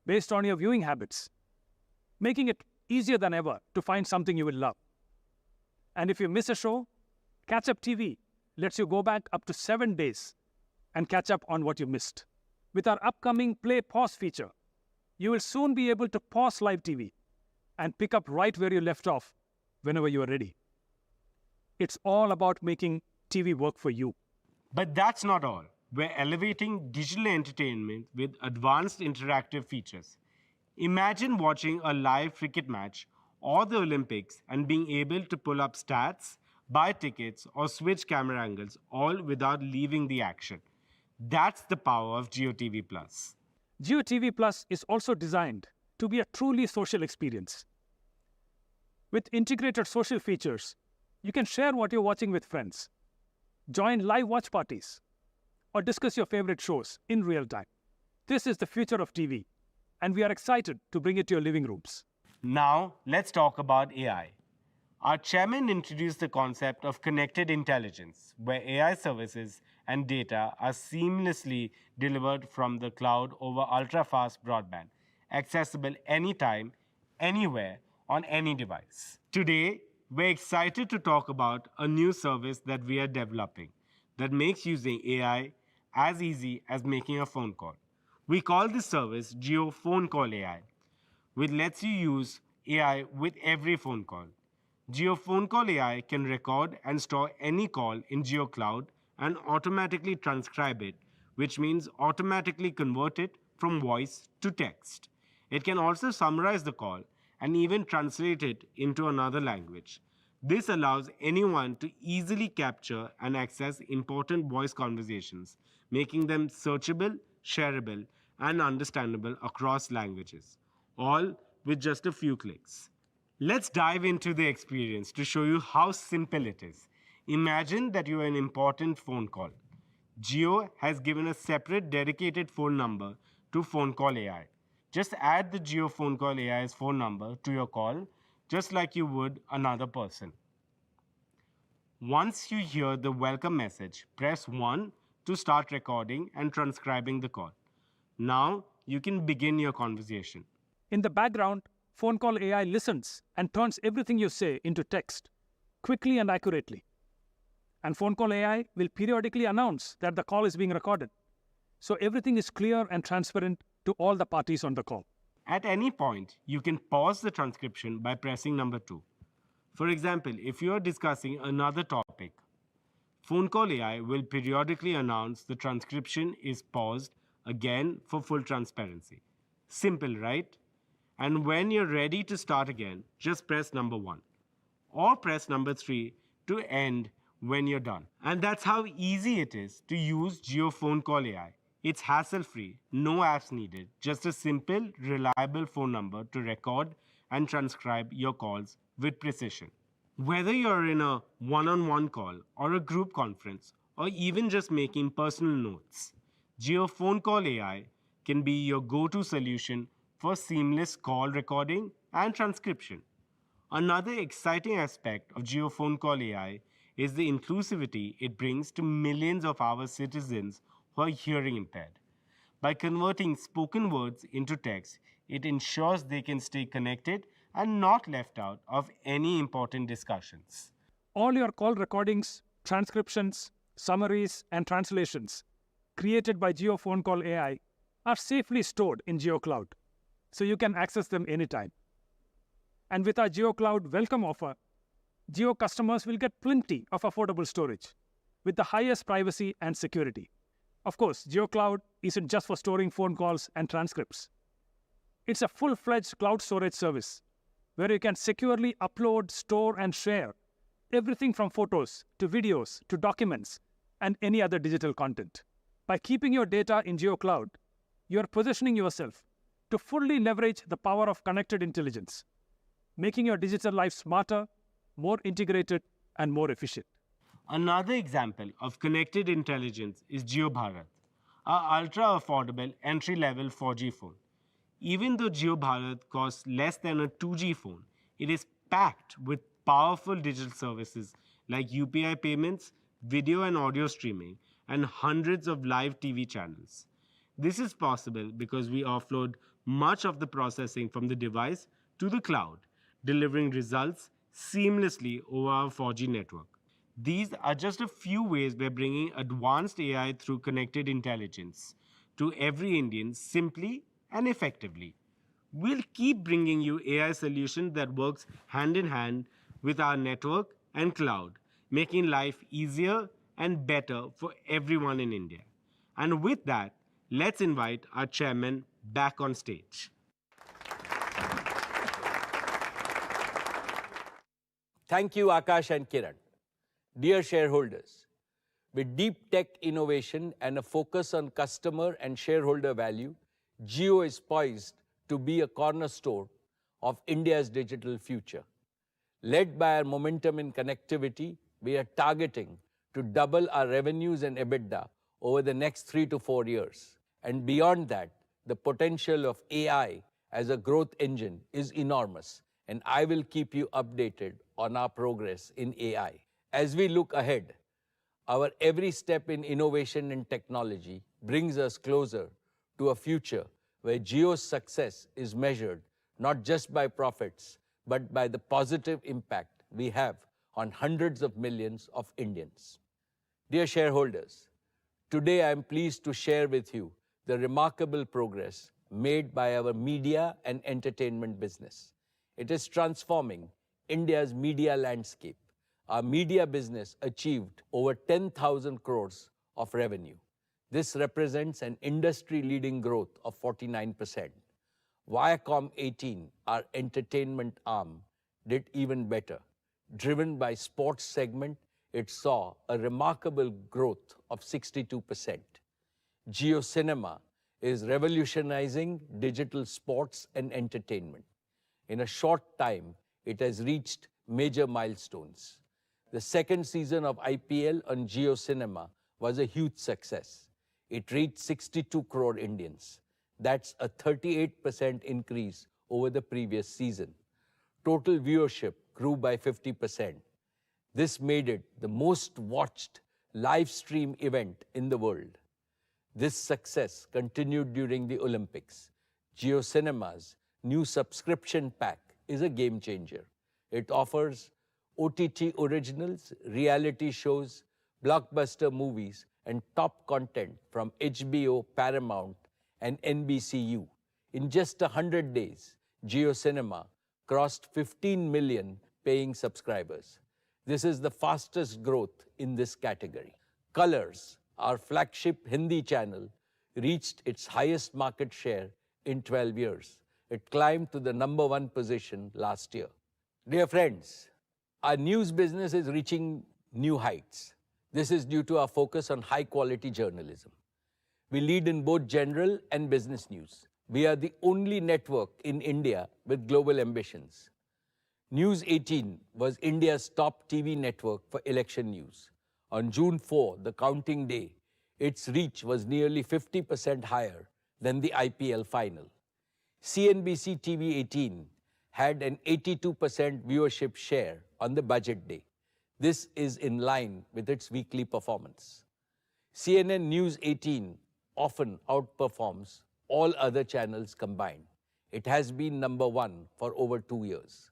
based on your viewing habits, making it easier than ever to find something you will love. And if you miss a show, Catch Up TV lets you go back up to 7 days and catch up on what you missed. With our upcoming Play Pause feature, you will soon be able to pause live TV and pick up right where you left off whenever you are ready. It's all about making TV work for you. But that's not all. We're elevating digital entertainment with advanced interactive features. Imagine watching a live cricket match or the Olympics and being able to pull up stats, buy tickets, or switch camera angles, all without leaving the action. That's the power of Jio TV Plus. Jio TV Plus is also designed to be a truly social experience. With integrated social features, you can share what you're watching with friends, join live watch parties, or discuss your favorite shows in real time. This is the future of TV, and we are excited to bring it to your living rooms. Now, let's talk about AI. Our chairman introduced the concept of connected intelligence, where AI services and data are seamlessly delivered from the cloud over ultra-fast broadband, accessible anytime, anywhere, on any device. Today, we're excited to talk about a new service that we are developing that makes using AI as easy as making a phone call. We call this service Jio Phone Call AI, which lets you use AI with every phone call. Jio Phone Call AI can record and store any call in Jio Cloud and automatically transcribe it, which means automatically convert it from voice to text. It can also summarize the call and even translate it into another language. This allows anyone to easily capture and access important voice conversations, making them searchable, shareable, and understandable across languages, all with just a few clicks. Let's dive into the experience to show you how simple it is. Imagine that you are an important phone call. Jio has given a separate dedicated phone number to Phone Call AI. Just add the Jio Phone Call AI's phone number to your call, just like you would another person. Once you hear the welcome message, press 1 to start recording and transcribing the call. Now you can begin your conversation. In the background, Phone Call AI listens and turns everything you say into text, quickly and accurately. And Phone Call AI will periodically announce that the call is being recorded, so everything is clear and transparent to all the parties on the call. At any point, you can pause the transcription by pressing number 2. For example, if you are discussing another topic, Phone Call AI will periodically announce the transcription is paused again for full transparency. Simple, right? And when you're ready to start again, just press number 1 or press number 3 to end when you're done. And that's how easy it is to use Jio Phone Call AI. It's hassle-free, no apps needed, just a simple, reliable phone number to record and transcribe your calls with precision. Whether you're in a one-on-one call or a group conference or even just making personal notes, Geo Phone Call AI can be your go-to solution for seamless call recording and transcription. Another exciting aspect of Geo Phone Call AI is the inclusivity it brings to millions of our citizens who are hearing impaired. By converting spoken words into text, it ensures they can stay connected and not left out of any important discussions. All your call recordings, transcriptions, summaries, and translations created by Geo Phone Call AI are safely stored in GeoCloud, so you can access them anytime. And with our GeoCloud welcome offer, Geo customers will get plenty of affordable storage with the highest privacy and security. Of course, GeoCloud isn't just for storing phone calls and transcripts. It's a full-fledged cloud storage service where you can securely upload, store, and share everything from photos to videos to documents and any other digital content. By keeping your data in GeoCloud, you are positioning yourself to fully leverage the power of connected intelligence, making your digital life smarter, more integrated, and more efficient. Another example of connected intelligence is JioBharat, our ultra-affordable entry-level 4G phone. Even though JioBharat costs less than a 2G phone, it is packed with powerful digital services like UPI payments, video and audio streaming, and hundreds of live TV channels. This is possible because we offload much of the processing from the device to the cloud, delivering results seamlessly over our 4G network. These are just a few ways we're bringing advanced AI through connected intelligence to every Indian simply and effectively. We'll keep bringing you AI solutions that works hand in hand with our network and cloud, making life easier and better for everyone in India. And with that, let's invite our chairman back on stage. Thank you, Akash and Kiran. Dear shareholders, with deep tech innovation and a focus on customer and shareholder value, Jio is poised to be a cornerstone of India's digital future. Led by our momentum in connectivity, we are targeting to double our revenues and EBITDA over the next 3 to 4 years. And beyond that, the potential of AI as a growth engine is enormous, and I will keep you updated on our progress in AI. As we look ahead, our every step in innovation and technology brings us closer to a future where Jio's success is measured not just by profits, but by the positive impact we have on hundreds of millions of Indians. Dear shareholders, today I am pleased to share with you the remarkable progress made by our media and entertainment business. It is transforming India's media landscape. Our media business achieved over 10,000 crores of revenue. This represents an industry-leading growth of 49%. Viacom 18, our entertainment arm, did even better. Driven by sports segment, it saw a remarkable growth of 62%. Jio Cinema is revolutionizing digital sports and entertainment. In a short time, it has reached major milestones. The second season of IPL on Jio Cinema was a huge success. It reached 62 crore Indians. That's a 38% increase over the previous season. Total viewership grew by 50%. This made it the most watched live stream event in the world. This success continued during the Olympics. Jio Cinema's new subscription pack is a game changer. It offers OTT originals, reality shows, blockbuster movies, and top content from HBO, Paramount, and NBCU. In just 100 days, Jio Cinema crossed 15 million paying subscribers. This is the fastest growth in this category. Colors, our flagship Hindi channel, reached its highest market share in 12 years. It climbed to the #1 position last year. Dear friends, our news business is reaching new heights. This is due to our focus on high-quality journalism. We lead in both general and business news. We are the only network in India with global ambitions. News 18 was India's top TV network for election news. On June 4, the counting day, its reach was nearly 50% higher than the IPL final. CNBC TV 18 had an 82% viewership share on the budget day. This is in line with its weekly performance. CNN News 18 often outperforms all other channels combined. It has been number one for over 2 years.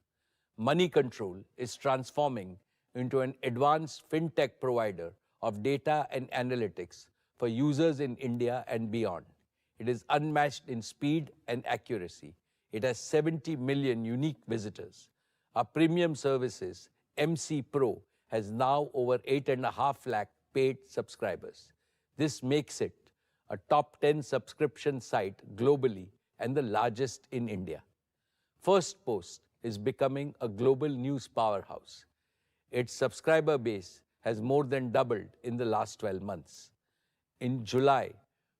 Money Control is transforming into an advanced fintech provider of data and analytics for users in India and beyond. It is unmatched in speed and accuracy. It has 70 million unique visitors. Our premium services, MC Pro, has now over 8.5 lakh paid subscribers. This makes it a top 10 subscription site globally and the largest in India. First Post is becoming a global news powerhouse. Its subscriber base has more than doubled in the last 12 months. In July,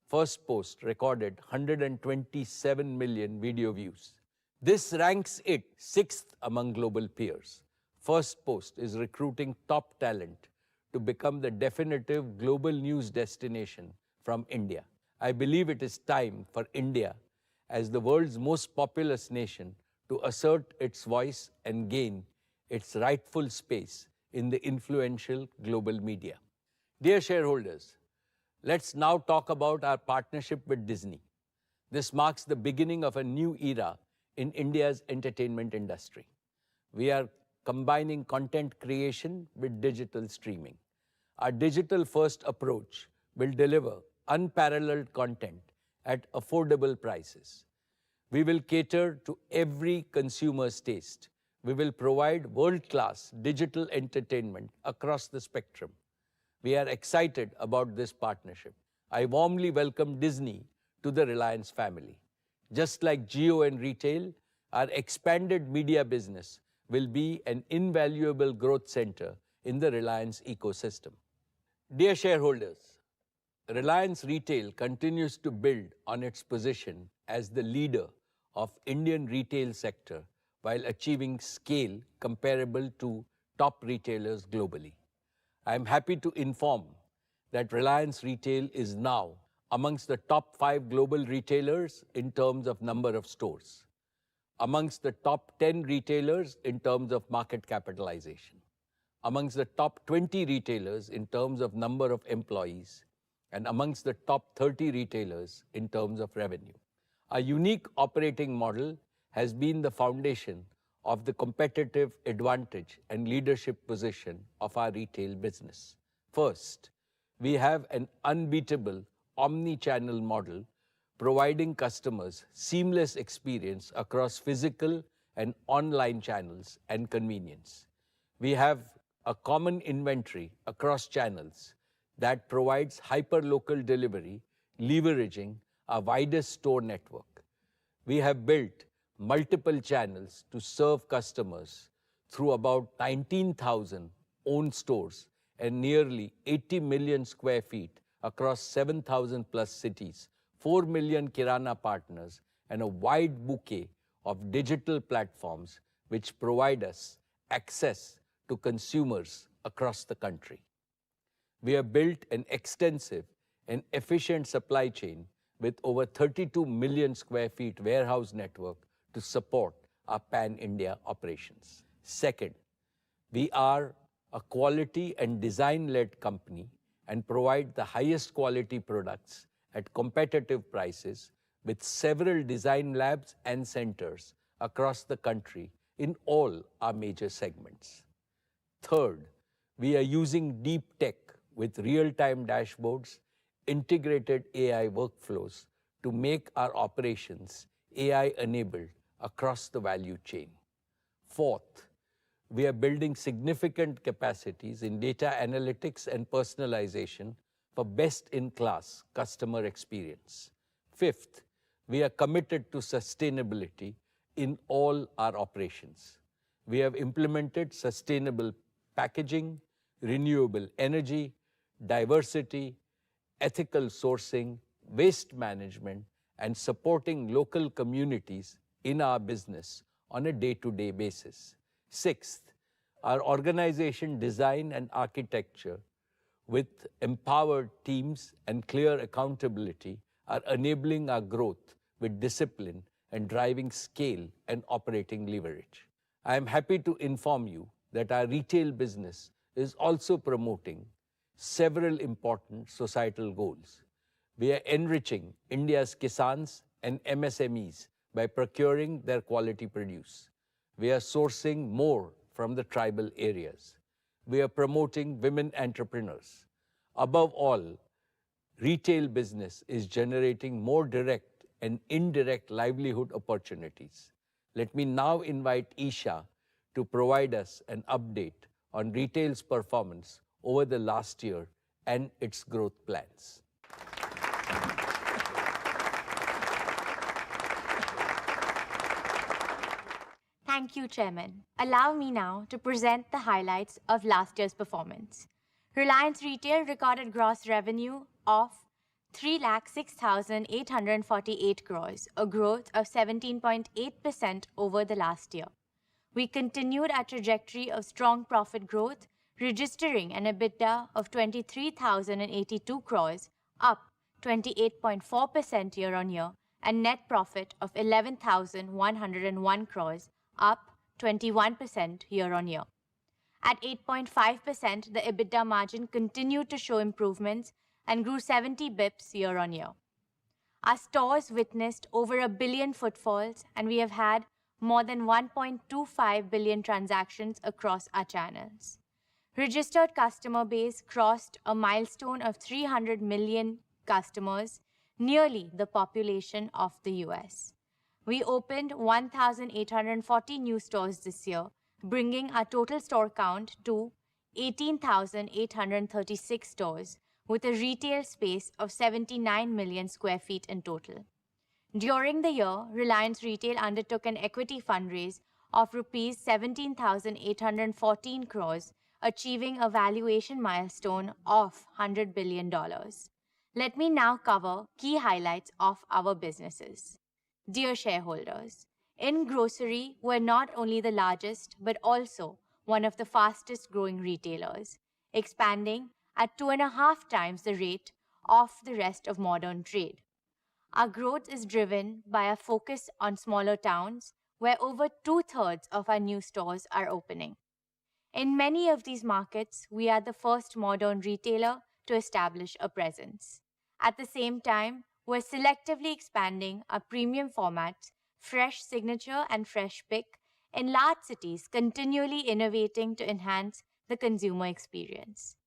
First Post recorded 127 million video views. This ranks it sixth among global peers. First Post is recruiting top talent to become the definitive global news destination from India. I believe it is time for India, as the world's most populous nation, to assert its voice and gain its rightful space in the influential global media. Dear shareholders, let's now talk about our partnership with Disney. This marks the beginning of a new era in India's entertainment industry. We are combining content creation with digital streaming. Our digital-first approach will deliver unparalleled content at affordable prices. We will cater to every consumer's taste. We will provide world-class digital entertainment across the spectrum. We are excited about this partnership. I warmly welcome Disney to the Reliance family. Just like Jio and retail, our expanded media business will be an invaluable growth center in the Reliance ecosystem. Dear shareholders, Reliance Retail continues to build on its position as the leader of Indian retail sector while achieving scale comparable to top retailers globally. I am happy to inform that Reliance Retail is now amongst the top 5 global retailers in terms of number of stores, amongst the top 10 retailers in terms of market capitalization, amongst the top 20 retailers in terms of number of employees, and amongst the top 30 retailers in terms of revenue. Our unique operating model has been the foundation of the competitive advantage and leadership position of our retail business. First, we have an unbeatable omni-channel model providing customers seamless experience across physical and online channels and convenience. We have a common inventory across channels that provides hyper-local delivery, leveraging our widest store network. We have built multiple channels to serve customers through about 19,000 owned stores and nearly 80 million square feet across 7,000 plus cities, 4 million Kirana partners, and a wide bouquet of digital platforms which provide us access to consumers across the country. We have built an extensive and efficient supply chain with over 32 million square feet warehouse network to support our pan-India operations. Second, we are a quality and design-led company and provide the highest quality products at competitive prices with several design labs and centers across the country in all our major segments. Third, we are using deep tech with real-time dashboards, integrated AI workflows to make our operations AI-enabled across the value chain. Fourth, we are building significant capacities in data analytics and personalization for best-in-class customer experience. Fifth, we are committed to sustainability in all our operations. We have implemented sustainable packaging, renewable energy, diversity, ethical sourcing, waste management, and supporting local communities in our business on a day-to-day basis. Sixth, our organization design and architecture with empowered teams and clear accountability are enabling our growth with discipline and driving scale and operating leverage. I am happy to inform you that our retail business is also promoting several important societal goals. We are enriching India's Kisans and MSMEs by procuring their quality produce. We are sourcing more from the tribal areas. We are promoting women entrepreneurs. Above all, retail business is generating more direct and indirect livelihood opportunities. Let me now invite Isha to provide us an update on retail's performance over the last year and its growth plans. Thank you, Chairman. Allow me now to present the highlights of last year's performance. Reliance Retail recorded gross revenue of 3,06,848 crores, a growth of 17.8% over the last year. We continued our trajectory of strong profit growth, registering an EBITDA of 23,082 crores, up 28.4% year-on-year, and net profit of 11,101 crores, up 21% year-on-year. At 8.5%, the EBITDA margin continued to show improvements and grew 70 bips year-on-year. Our stores witnessed over 1 billion footfalls, and we have had more than 1.25 billion transactions across our channels. Registered customer base crossed a milestone of 300 million customers, nearly the population of the US. We opened 1,840 new stores this year, bringing our total store count to 18,836 stores, with a retail space of 79 million square feet in total. During the year, Reliance Retail undertook an equity fundraise of Rs 17,814 crores, achieving a valuation milestone of $100 billion. Let me now cover key highlights of our businesses. Dear shareholders, in grocery, we're not only the largest, but also one of the fastest growing retailers, expanding at 2.5 times the rate of the rest of modern trade. Our growth is driven by a focus on smaller towns, where over 2/3 of our new stores are opening. In many of these markets, we are the first modern retailer to establish a presence. At the same time, we're selectively expanding our premium formats, Fresh Signature and Fresh Pick, in large cities, continually innovating to enhance the consumer experience.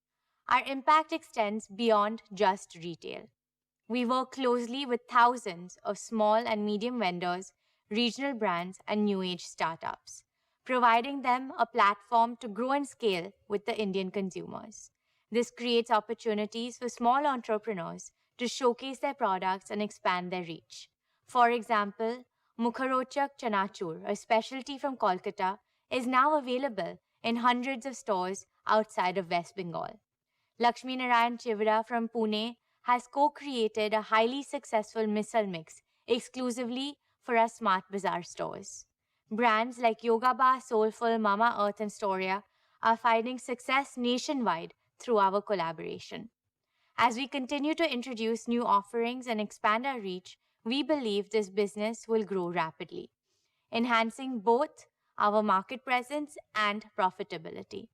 Our impact extends beyond just retail. We work closely with thousands of small and medium vendors, regional brands, and new age startups, providing them a platform to grow and scale with the Indian consumers. This creates opportunities for small entrepreneurs to showcase their products and expand their reach. For example, Mukharochak Chanachur, a specialty from Kolkata, is now available in hundreds of stores outside of West Bengal. Lakshmi Narayan Chivra from Pune has co-created a highly successful misal mix exclusively for our Smart Bazaar stores. Brands like Yoga Bar, Soulful, Mama Earth, and Storia are finding success nationwide through our collaboration. As we continue to introduce new offerings and expand our reach, we believe this business will grow rapidly, enhancing both our market presence and profitability.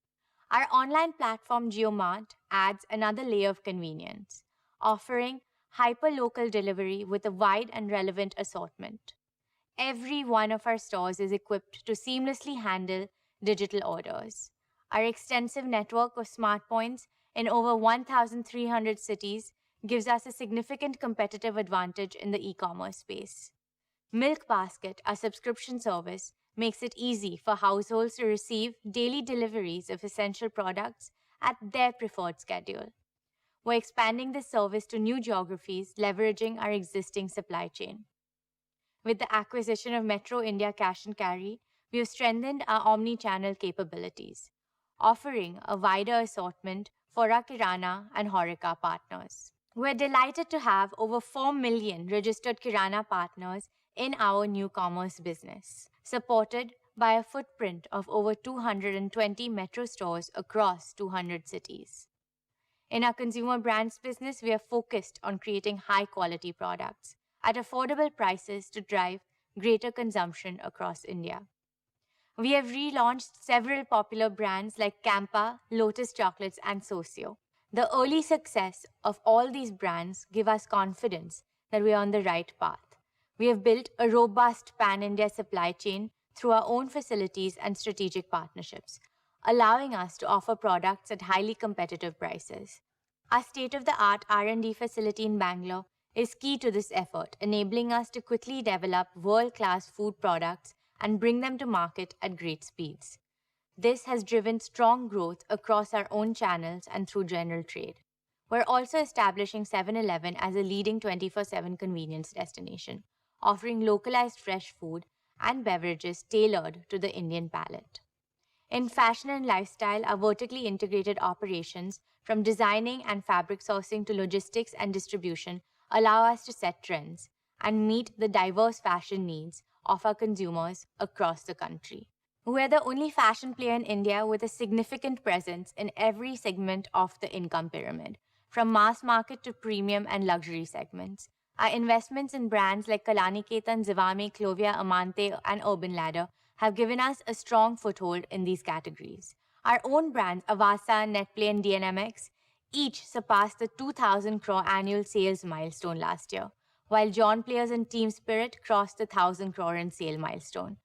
Our online platform JioMart adds another layer of convenience, offering hyper-local delivery with a wide and relevant assortment. Every one of our stores is equipped to seamlessly handle digital orders. Our extensive network of smart points in over 1,300 cities gives us a significant competitive advantage in the e-commerce space. Milk Basket, our subscription service, makes it easy for households to receive daily deliveries of essential products at their preferred schedule. We're expanding this service to new geographies, leveraging our existing supply chain. With the acquisition of Metro India Cash and Carry, we have strengthened our omni-channel capabilities, offering a wider assortment for our Kirana and Horeca partners. We're delighted to have over 4 million registered Kirana partners in our new commerce business, supported by a footprint of over 220 metro stores across 200 cities. In our consumer brands business, we are focused on creating high-quality products at affordable prices to drive greater consumption across India. We have relaunched several popular brands like Campa, Lotus Chocolates, and Socio. The early success of all these brands give us confidence that we are on the right path. We have built a robust pan-India supply chain through our own facilities and strategic partnerships, allowing us to offer products at highly competitive prices. Our state-of-the-art R&D facility in Bangalore is key to this effort, enabling us to quickly develop world-class food products and bring them to market at great speeds. This has driven strong growth across our own channels and through general trade. We're also establishing 7-Eleven as a leading 24/7 convenience destination, offering localized fresh food and beverages tailored to the Indian palate. In fashion and lifestyle, our vertically integrated operations, from designing and fabric sourcing to logistics and distribution, allow us to set trends and meet the diverse fashion needs of our consumers across the country. We're the only fashion player in India with a significant presence in every segment of the income pyramid, from mass market to premium and luxury segments. Our investments in brands like Kalanikethan, Zivame, Clovia, Amante, and Urban Ladder have given us a strong foothold in these categories. Our own brands, Avasa, Netplay, and DNMX, each surpassed the 2,000 crore annual sales milestone last year, while John Players and Team Spirit crossed the 1,000 crore in sale milestone.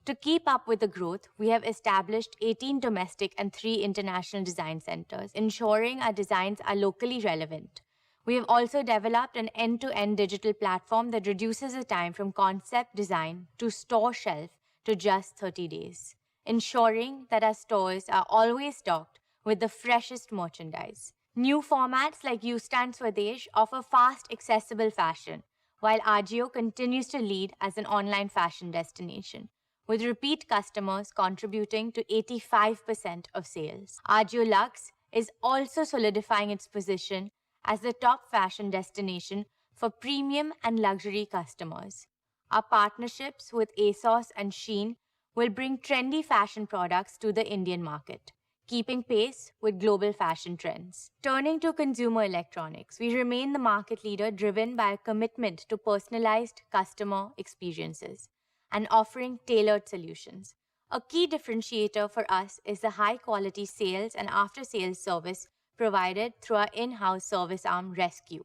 To keep up with the growth, we have established 18 domestic and 3 international design centers, ensuring our designs are locally relevant. We have also developed an end-to-end digital platform that reduces the time from concept design to store shelf to just 30 days, ensuring that our stores are always stocked with the freshest merchandise. New formats like U-Stand Swadesh offer fast, accessible fashion, while Agio continues to lead as an online fashion destination, with repeat customers contributing to 85% of sales. Agio Luxe is also solidifying its position as the top fashion destination for premium and luxury customers. Our partnerships with ASOS and Shein will bring trendy fashion products to the Indian market, keeping pace with global fashion trends. Turning to consumer electronics, we remain the market leader driven by a commitment to personalized customer experiences and offering tailored solutions. A key differentiator for us is the high-quality sales and after-sales service provided through our in-house service arm, Rescue.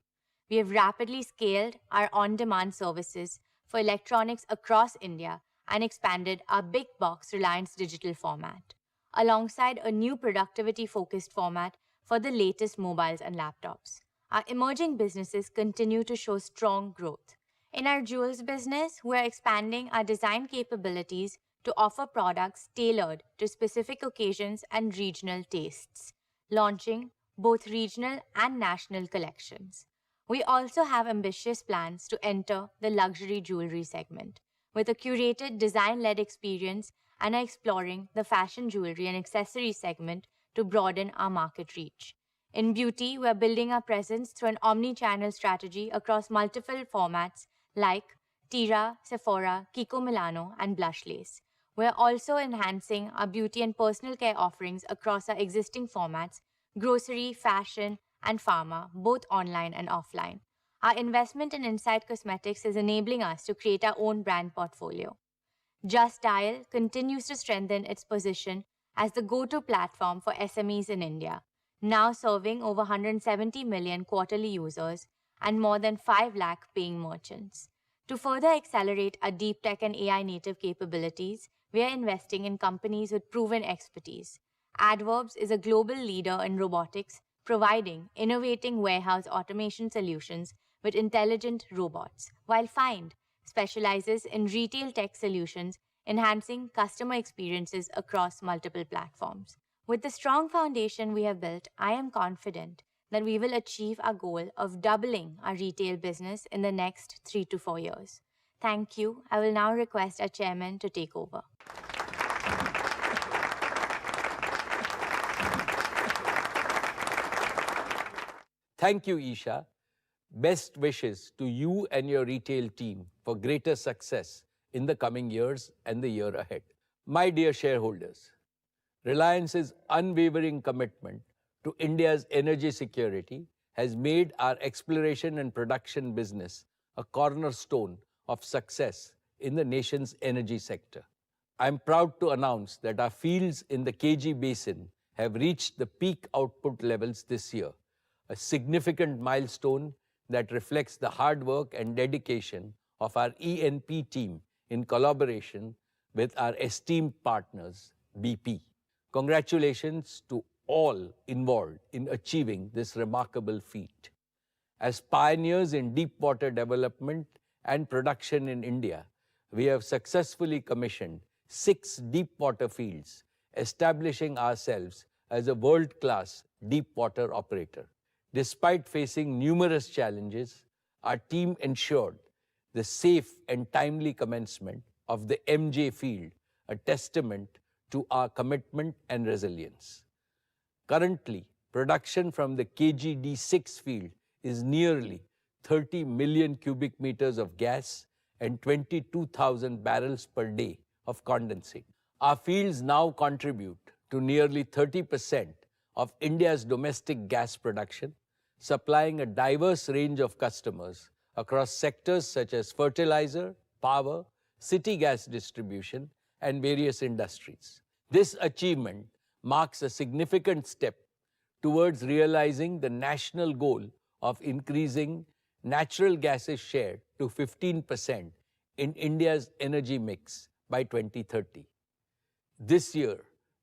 We have rapidly scaled our on-demand services for electronics across India and expanded our big box Reliance digital format, alongside a new productivity-focused format for the latest mobiles and laptops. Our emerging businesses continue to show strong growth. In our jewels business, we're expanding our design capabilities to offer products tailored to specific occasions and regional tastes, launching both regional and national collections. We also have ambitious plans to enter the luxury jewelry segment with a curated design-led experience and are exploring the fashion jewelry and accessories segment to broaden our market reach. In beauty, we're building our presence through an omni-channel strategy across multiple formats like Tira, Sephora, Kiko Milano, and Blushlace. We're also enhancing our beauty and personal care offerings across our existing formats, grocery, fashion, and pharma, both online and offline. Our investment in Insight Cosmetics is enabling us to create our own brand portfolio. Just Dial continues to strengthen its position as the go-to platform for SMEs in India, now serving over 170 million quarterly users and more than 5 lakh paying merchants. To further accelerate our deep tech and AI native capabilities, we are investing in companies with proven expertise. Adverbs is a global leader in robotics, providing innovating warehouse automation solutions with intelligent robots, while Find specializes in retail tech solutions, enhancing customer experiences across multiple platforms. With the strong foundation we have built, I am confident that we will achieve our goal of doubling our retail business in the next 3 to 4 years. Thank you. I will now request our chairman to take over. Thank you, Isha. Best wishes to you and your retail team for greater success in the coming years and the year ahead. My dear shareholders, Reliance's unwavering commitment to India's energy security has made our exploration and production business a cornerstone of success in the nation's energy sector. I'm proud to announce that our fields in the KG Basin have reached the peak output levels this year, a significant milestone that reflects the hard work and dedication of our E&P team in collaboration with our esteemed partners, BP. Congratulations to all involved in achieving this remarkable feat. As pioneers in deep water development and production in India, we have successfully commissioned 6 deep water fields, establishing ourselves as a world-class deep water operator. Despite facing numerous challenges, our team ensured the safe and timely commencement of the MJ field, a testament to our commitment and resilience. Currently, production from the KGD6 field is nearly 30 million cubic meters of gas and 22,000 barrels per day of condensate. Our fields now contribute to nearly 30% of India's domestic gas production, supplying a diverse range of customers across sectors such as fertilizer, power, city gas distribution, and various industries. This achievement marks a significant step towards realizing the national goal of increasing natural gas's share to 15% in India's energy mix by 2030. This year,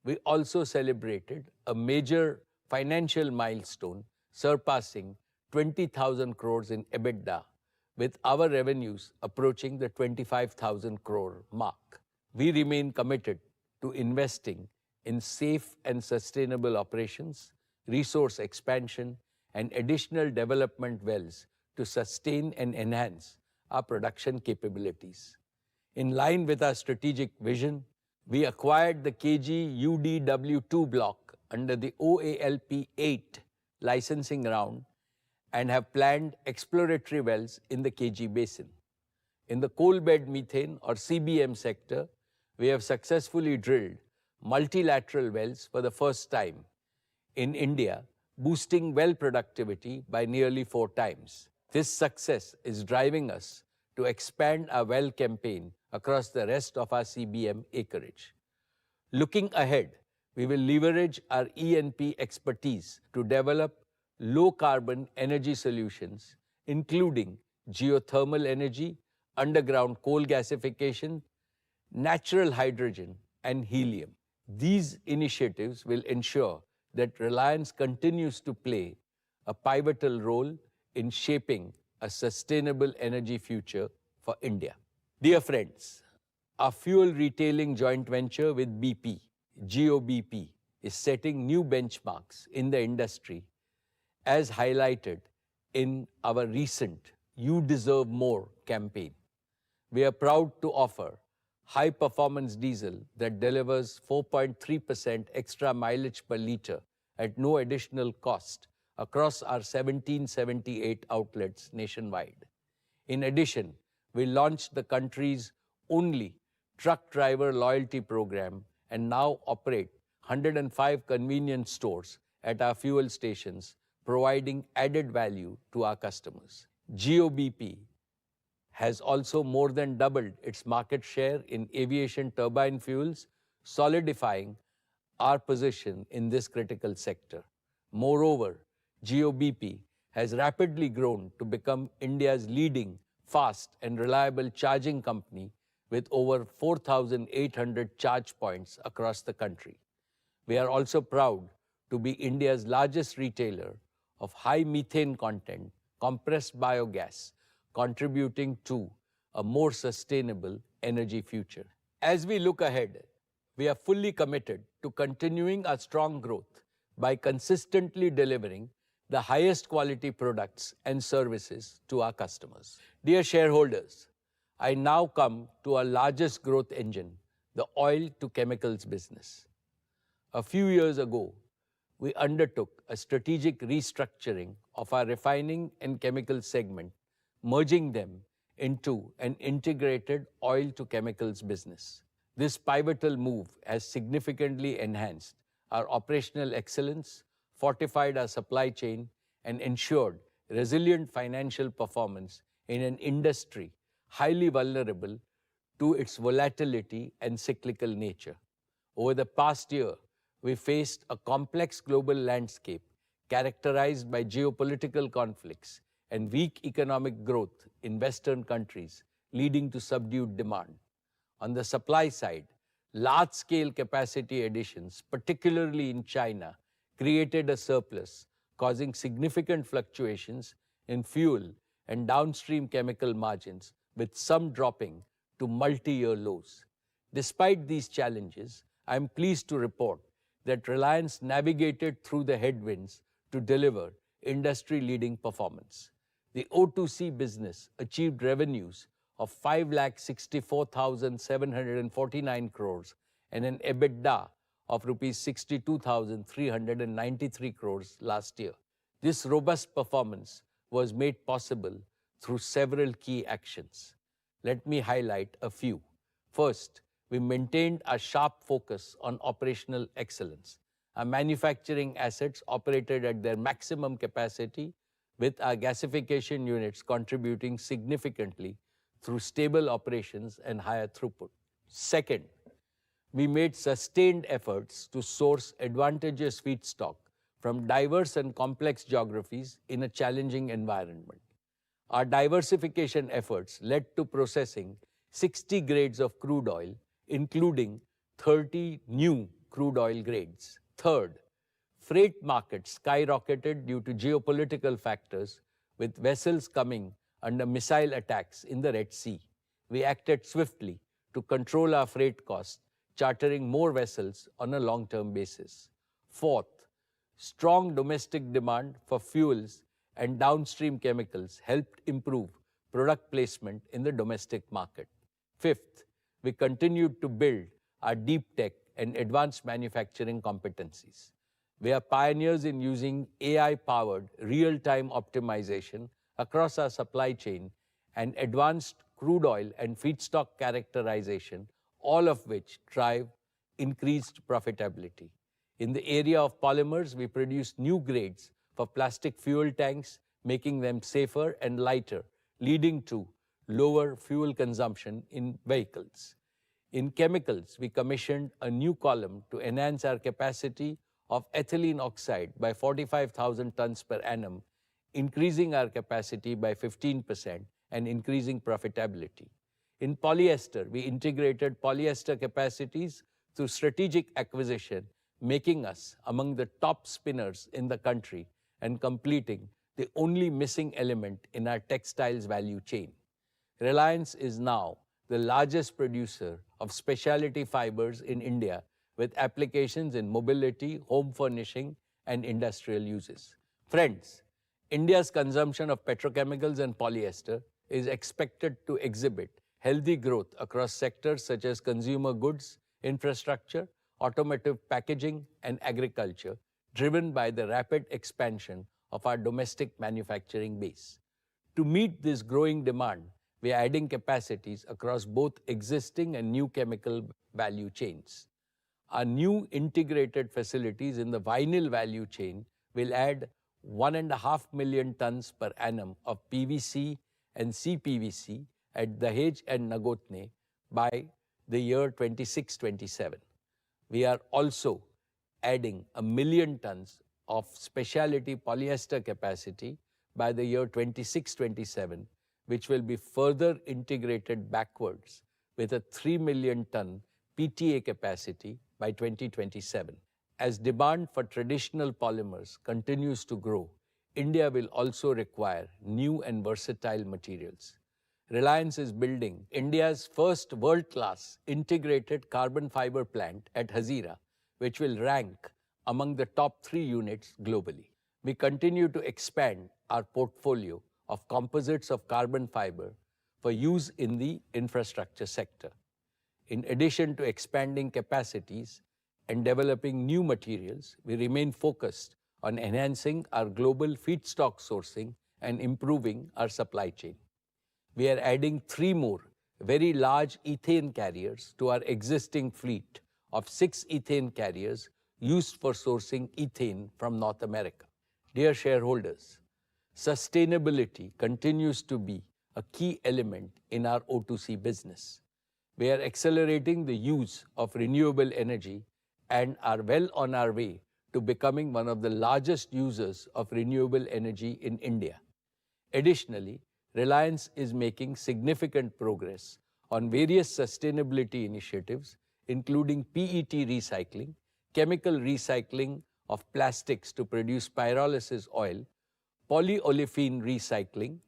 we also celebrated a major financial milestone, surpassing 20,000 crores in EBITDA, with our revenues approaching the 25,000 crore mark. We remain committed to investing in safe and sustainable operations, resource expansion, and additional development wells to sustain and enhance our production capabilities. In line with our strategic vision, we acquired the KG UDW2 block under the OALP 8 licensing round and have planned exploratory wells in the KG Basin. In the coal bed methane or CBM sector, we have successfully drilled multilateral wells for the first time in India, boosting well productivity by nearly 4 times. This success is driving us to expand our well campaign across the rest of our CBM acreage. Looking ahead, we will leverage our E&P expertise to develop low-carbon energy solutions, including geothermal energy, underground coal gasification, natural hydrogen, and helium. These initiatives will ensure that Reliance continues to play a pivotal role in shaping a sustainable energy future for India. Dear friends, our fuel retailing joint venture with BP, GOBP, is setting new benchmarks in the industry, as highlighted in our recent You Deserve More campaign. We are proud to offer high-performance diesel that delivers 4.3% extra mileage per liter at no additional cost across our 1778 outlets nationwide. In addition, we launched the country's only truck driver loyalty program and now operate 105 convenience stores at our fuel stations, providing added value to our customers. GOBP has also more than doubled its market share in aviation turbine fuels, solidifying our position in this critical sector. Moreover, GOBP has rapidly grown to become India's leading fast and reliable charging company with over 4,800 charge points across the country. We are also proud to be India's largest retailer of high methane content compressed biogas, contributing to a more sustainable energy future. As we look ahead, we are fully committed to continuing our strong growth by consistently delivering the highest quality products and services to our customers. Dear shareholders, I now come to our largest growth engine, the oil to chemicals business. A few years ago, we undertook a strategic restructuring of our refining and chemical segment, merging them into an integrated oil to chemicals business. This pivotal move has significantly enhanced our operational excellence, fortified our supply chain, and ensured resilient financial performance in an industry highly vulnerable to its volatility and cyclical nature. Over the past year, we faced a complex global landscape characterized by geopolitical conflicts and weak economic growth in Western countries, leading to subdued demand. On the supply side, large-scale capacity additions, particularly in China, created a surplus, causing significant fluctuations in fuel and downstream chemical margins, with some dropping to multi-year lows. Despite these challenges, I am pleased to report that Reliance navigated through the headwinds to deliver industry-leading performance. The O2C business achieved revenues of 5,64,749 crores and an EBITDA of rupees 62,393 crores last year. This robust performance was made possible through several key actions. Let me highlight a few. First, we maintained a sharp focus on operational excellence. Our manufacturing assets operated at their maximum capacity, with our gasification units contributing significantly through stable operations and higher throughput. Second, we made sustained efforts to source advantageous feedstock from diverse and complex geographies in a challenging environment. Our diversification efforts led to processing 60 grades of crude oil, including 30 new crude oil grades. Third, freight markets skyrocketed due to geopolitical factors, with vessels coming under missile attacks in the Red Sea. We acted swiftly to control our freight costs, chartering more vessels on a long-term basis. Fourth, strong domestic demand for fuels and downstream chemicals helped improve product placement in the domestic market. Fifth, we continued to build our deep tech and advanced manufacturing competencies. We are pioneers in using AI-powered real-time optimization across our supply chain and advanced crude oil and feedstock characterization, all of which drive increased profitability. In the area of polymers, we produce new grades for plastic fuel tanks, making them safer and lighter, leading to lower fuel consumption in vehicles. In chemicals, we commissioned a new column to enhance our capacity of ethylene oxide by 45,000 tons per annum, increasing our capacity by 15% and increasing profitability. In polyester, we integrated polyester capacities through strategic acquisition, making us among the top spinners in the country and completing the only missing element in our textiles value chain. Reliance is now the largest producer of specialty fibers in India, with applications in mobility, home furnishing, and industrial uses. Friends, India's consumption of petrochemicals and polyester is expected to exhibit healthy growth across sectors such as consumer goods, infrastructure, automotive packaging, and agriculture, driven by the rapid expansion of our domestic manufacturing base. To meet this growing demand, we are adding capacities across both existing and new chemical value chains. Our new integrated facilities in the vinyl value chain will add 1.5 million tons per annum of PVC and CPVC at Dahej and Nagotne by the year 26-27. We are also adding 1 million tons of specialty polyester capacity by the year 26-27, which will be further integrated backwards with a 3 million ton PTA capacity by 2027. As demand for traditional polymers continues to grow, India will also require new and versatile materials. Reliance is building India's first world-class integrated carbon fiber plant at Hazira, which will rank among the top 3 units globally. We continue to expand our portfolio of composites of carbon fiber for use in the infrastructure sector. In addition to expanding capacities and developing new materials, we remain focused on enhancing our global feedstock sourcing and improving our supply chain. We are adding 3 more very large ethane carriers to our existing fleet of 6 ethane carriers used for sourcing ethane from North America. Dear shareholders, sustainability continues to be a key element in our O2C business. We are accelerating the use of renewable energy and are well on our way to becoming one of the largest users of renewable energy in India. Additionally, Reliance is making significant progress on various sustainability initiatives, including PET recycling, chemical recycling of plastics to produce pyrolysis oil, polyolefin recycling,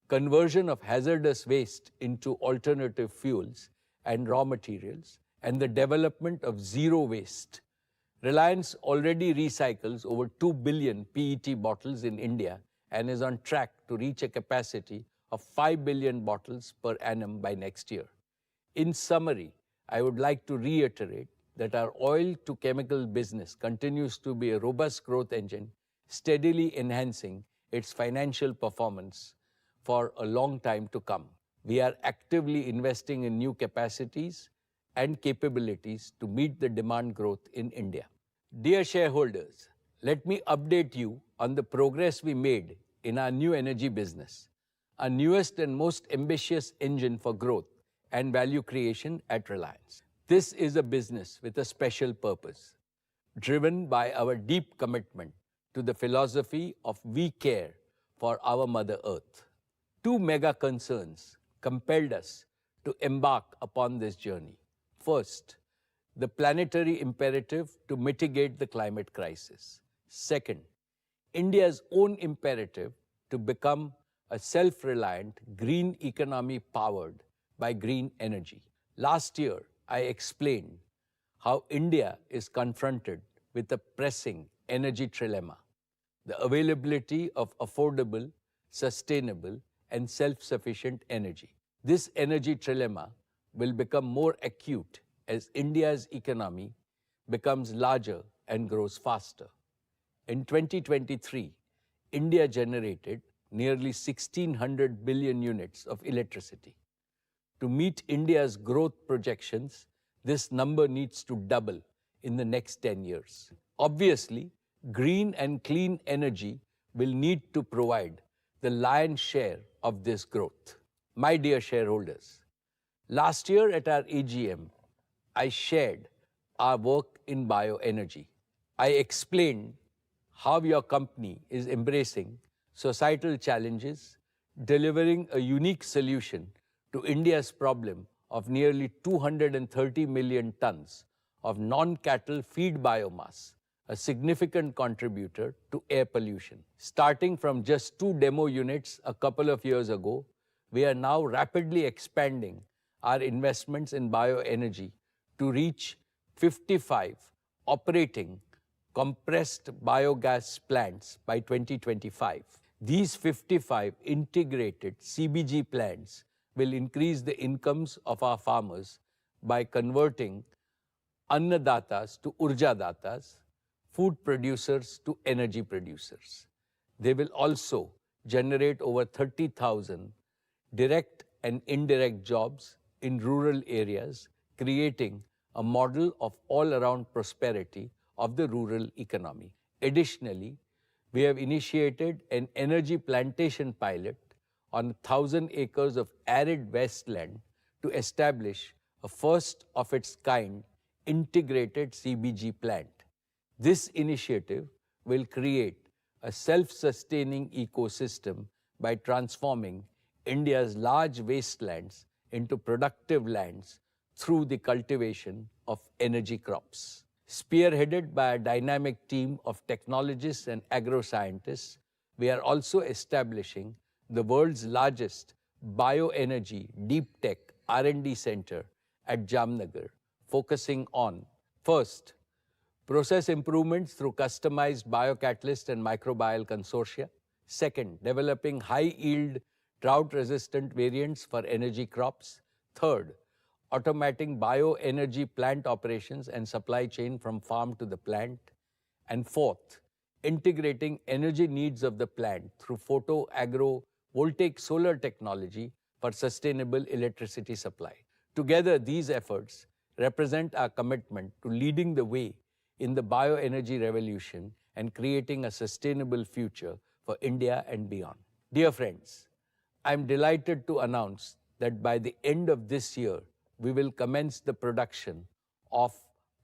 conversion of hazardous waste into alternative fuels and raw materials, and the development of zero waste. Reliance already recycles over 2 billion PET bottles in India and is on track to reach a capacity of 5 billion bottles per annum by next year. In summary, I would like to reiterate that our oil-to-chemical business continues to be a robust growth engine, steadily enhancing its financial performance for a long time to come. We are actively investing in new capacities and capabilities to meet the demand growth in India. Dear shareholders, let me update you on the progress we made in our new energy business, our newest and most ambitious engine for growth and value creation at Reliance. This is a business with a special purpose, driven by our deep commitment to the philosophy of we care for our Mother Earth. 2 mega concerns compelled us to embark upon this journey. First, the planetary imperative to mitigate the climate crisis. Second, India's own imperative to become a self-reliant green economy powered by green energy. Last year, I explained how India is confronted with a pressing energy trilemma: the availability of affordable, sustainable, and self-sufficient energy. This energy trilemma will become more acute as India's economy becomes larger and grows faster. In 2023, India generated nearly 1,600 billion units of electricity. To meet India's growth projections, this number needs to double in the next 10 years. Obviously, green and clean energy will need to provide the lion's share of this growth. My dear shareholders, last year at our AGM, I shared our work in bioenergy. I explained how your company is embracing societal challenges, delivering a unique solution to India's problem of nearly 230 million tons of non-cattle feed biomass, a significant contributor to air pollution. Starting from just 2 demo units a couple of years ago, we are now rapidly expanding our investments in bioenergy to reach 55 operating compressed biogas plants by 2025. These 55 integrated CBG plants will increase the incomes of our farmers by converting annadatas to urjadatas, food producers to energy producers. They will also generate over 30,000 direct and indirect jobs in rural areas, creating a model of all-around prosperity of the rural economy. Additionally, we have initiated an energy plantation pilot on 1,000 acres of arid wasteland to establish a first-of-its-kind integrated CBG plant. This initiative will create a self-sustaining ecosystem by transforming India's large wastelands into productive lands through the cultivation of energy crops. Spearheaded by a dynamic team of technologists and agro-scientists, we are also establishing the world's largest bioenergy deep tech R&D center at Jamnagar, focusing on, first, process improvements through customized biocatalyst and microbial consortia. Second, developing high-yield drought-resistant variants for energy crops. Third, automating bioenergy plant operations and supply chain from farm to the plant. And fourth, integrating energy needs of the plant through photo-agro-voltaic solar technology for sustainable electricity supply. Together, these efforts represent our commitment to leading the way in the bioenergy revolution and creating a sustainable future for India and beyond. Dear friends, I am delighted to announce that by the end of this year, we will commence the production of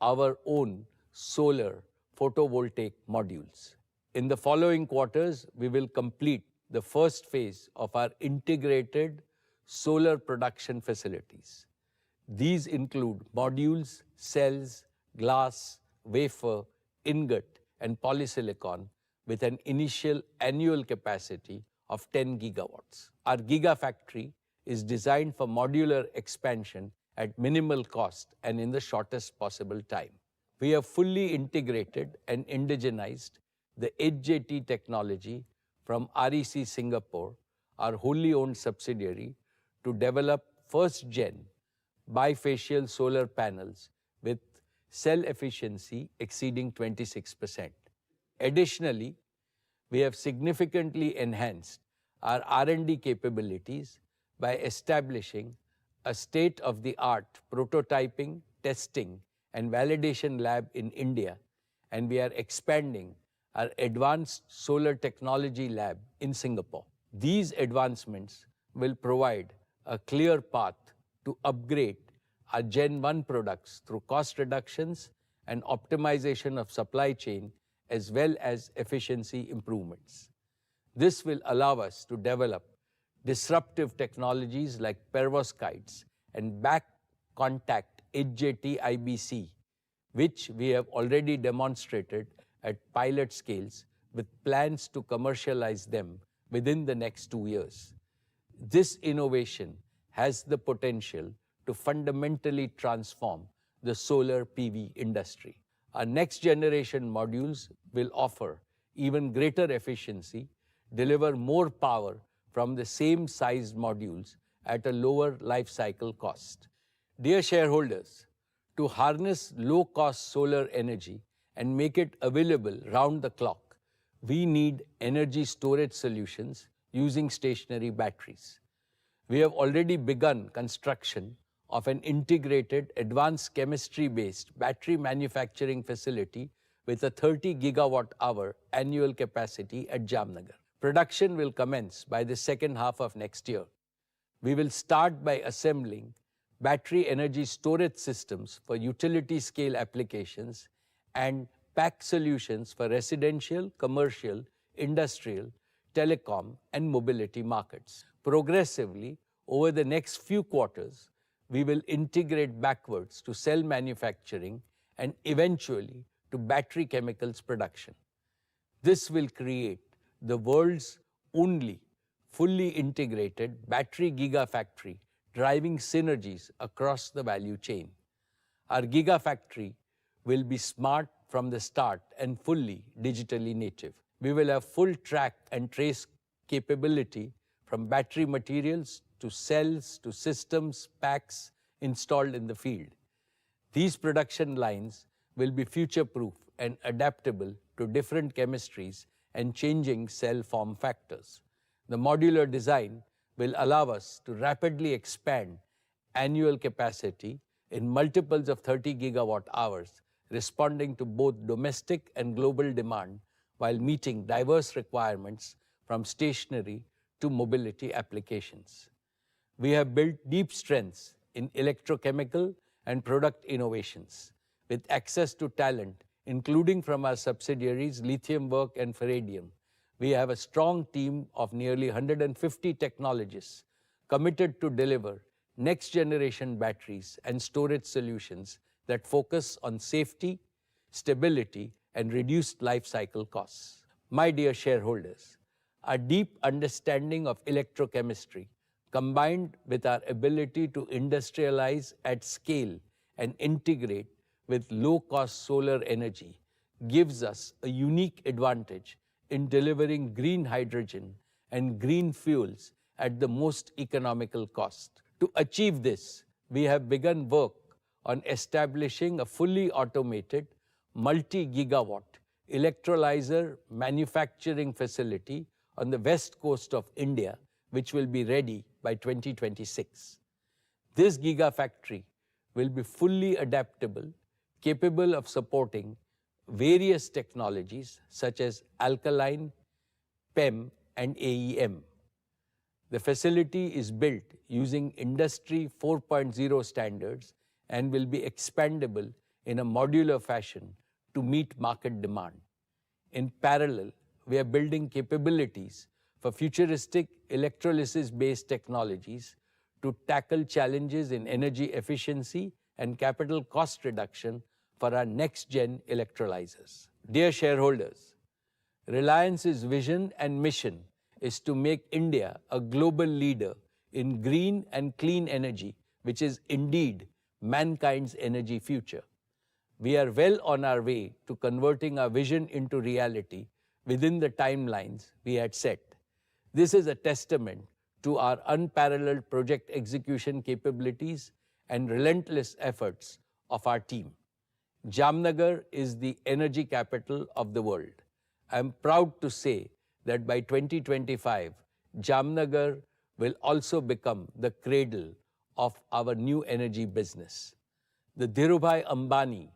our own solar photovoltaic modules. In the following quarters, we will complete the first phase of our integrated solar production facilities. These include modules, cells, glass, wafer, ingot, and polysilicon with an initial annual capacity of 10 gigawatts. Our gigafactory is designed for modular expansion at minimal cost and in the shortest possible time. We have fully integrated and indigenized the HJT technology from REC Singapore, our wholly owned subsidiary, to develop first-gen bifacial solar panels with cell efficiency exceeding 26%. Additionally, we have significantly enhanced our R&D capabilities by establishing a state-of-the-art prototyping, testing, and validation lab in India, and we are expanding our advanced solar technology lab in Singapore. These advancements will provide a clear path to upgrade our Gen 1 products through cost reductions and optimization of supply chain as well as efficiency improvements. This will allow us to develop disruptive technologies like perovskites and back contact HJT IBC, which we have already demonstrated at pilot scales with plans to commercialize them within the next 2 years. This innovation has the potential to fundamentally transform the solar PV industry. Our next generation modules will offer even greater efficiency, deliver more power from the same sized modules at a lower life cycle cost. Dear shareholders, to harness low-cost solar energy and make it available round the clock, we need energy storage solutions using stationary batteries. We have already begun construction of an integrated advanced chemistry-based battery manufacturing facility with a 30 gigawatt-hour annual capacity at Jamnagar. Production will commence by the second half of next year. We will start by assembling battery energy storage systems for utility-scale applications and pack solutions for residential, commercial, industrial, telecom, and mobility markets. Progressively, over the next few quarters, we will integrate backwards to cell manufacturing and eventually to battery chemicals production. This will create the world's only fully integrated battery gigafactory, driving synergies across the value chain. Our gigafactory will be smart from the start and fully digitally native. We will have full track and trace capability from battery materials to cells to systems, packs installed in the field. These production lines will be future-proof and adaptable to different chemistries and changing cell form factors. The modular design will allow us to rapidly expand annual capacity in multiples of 30 gigawatt hours, responding to both domestic and global demand while meeting diverse requirements from stationary to mobility applications. We have built deep strengths in electrochemical and product innovations with access to talent, including from our subsidiaries Lithium Work and Ferradium. We have a strong team of nearly 150 technologists committed to deliver next-generation batteries and storage solutions that focus on safety, stability, and reduced life cycle costs. My dear shareholders, our deep understanding of electrochemistry, combined with our ability to industrialize at scale and integrate with low-cost solar energy, gives us a unique advantage in delivering green hydrogen and green fuels at the most economical cost. To achieve this, we have begun work on establishing a fully automated multi-gigawatt electrolyzer manufacturing facility on the west coast of India, which will be ready by 2026. This gigafactory will be fully adaptable, capable of supporting various technologies such as alkaline, PEM, and AEM. The facility is built using Industry 4.0 standards and will be expandable in a modular fashion to meet market demand. In parallel, we are building capabilities for futuristic electrolysis-based technologies to tackle challenges in energy efficiency and capital cost reduction for our next-gen electrolyzers. Dear shareholders, Reliance's vision and mission is to make India a global leader in green and clean energy, which is indeed mankind's energy future. We are well on our way to converting our vision into reality within the timelines we had set. This is a testament to our unparalleled project execution capabilities and relentless efforts of our team. Jamnagar is the energy capital of the world. I am proud to say that by 2025, Jamnagar will also become the cradle of our new energy business. The Dhirubhai Ambani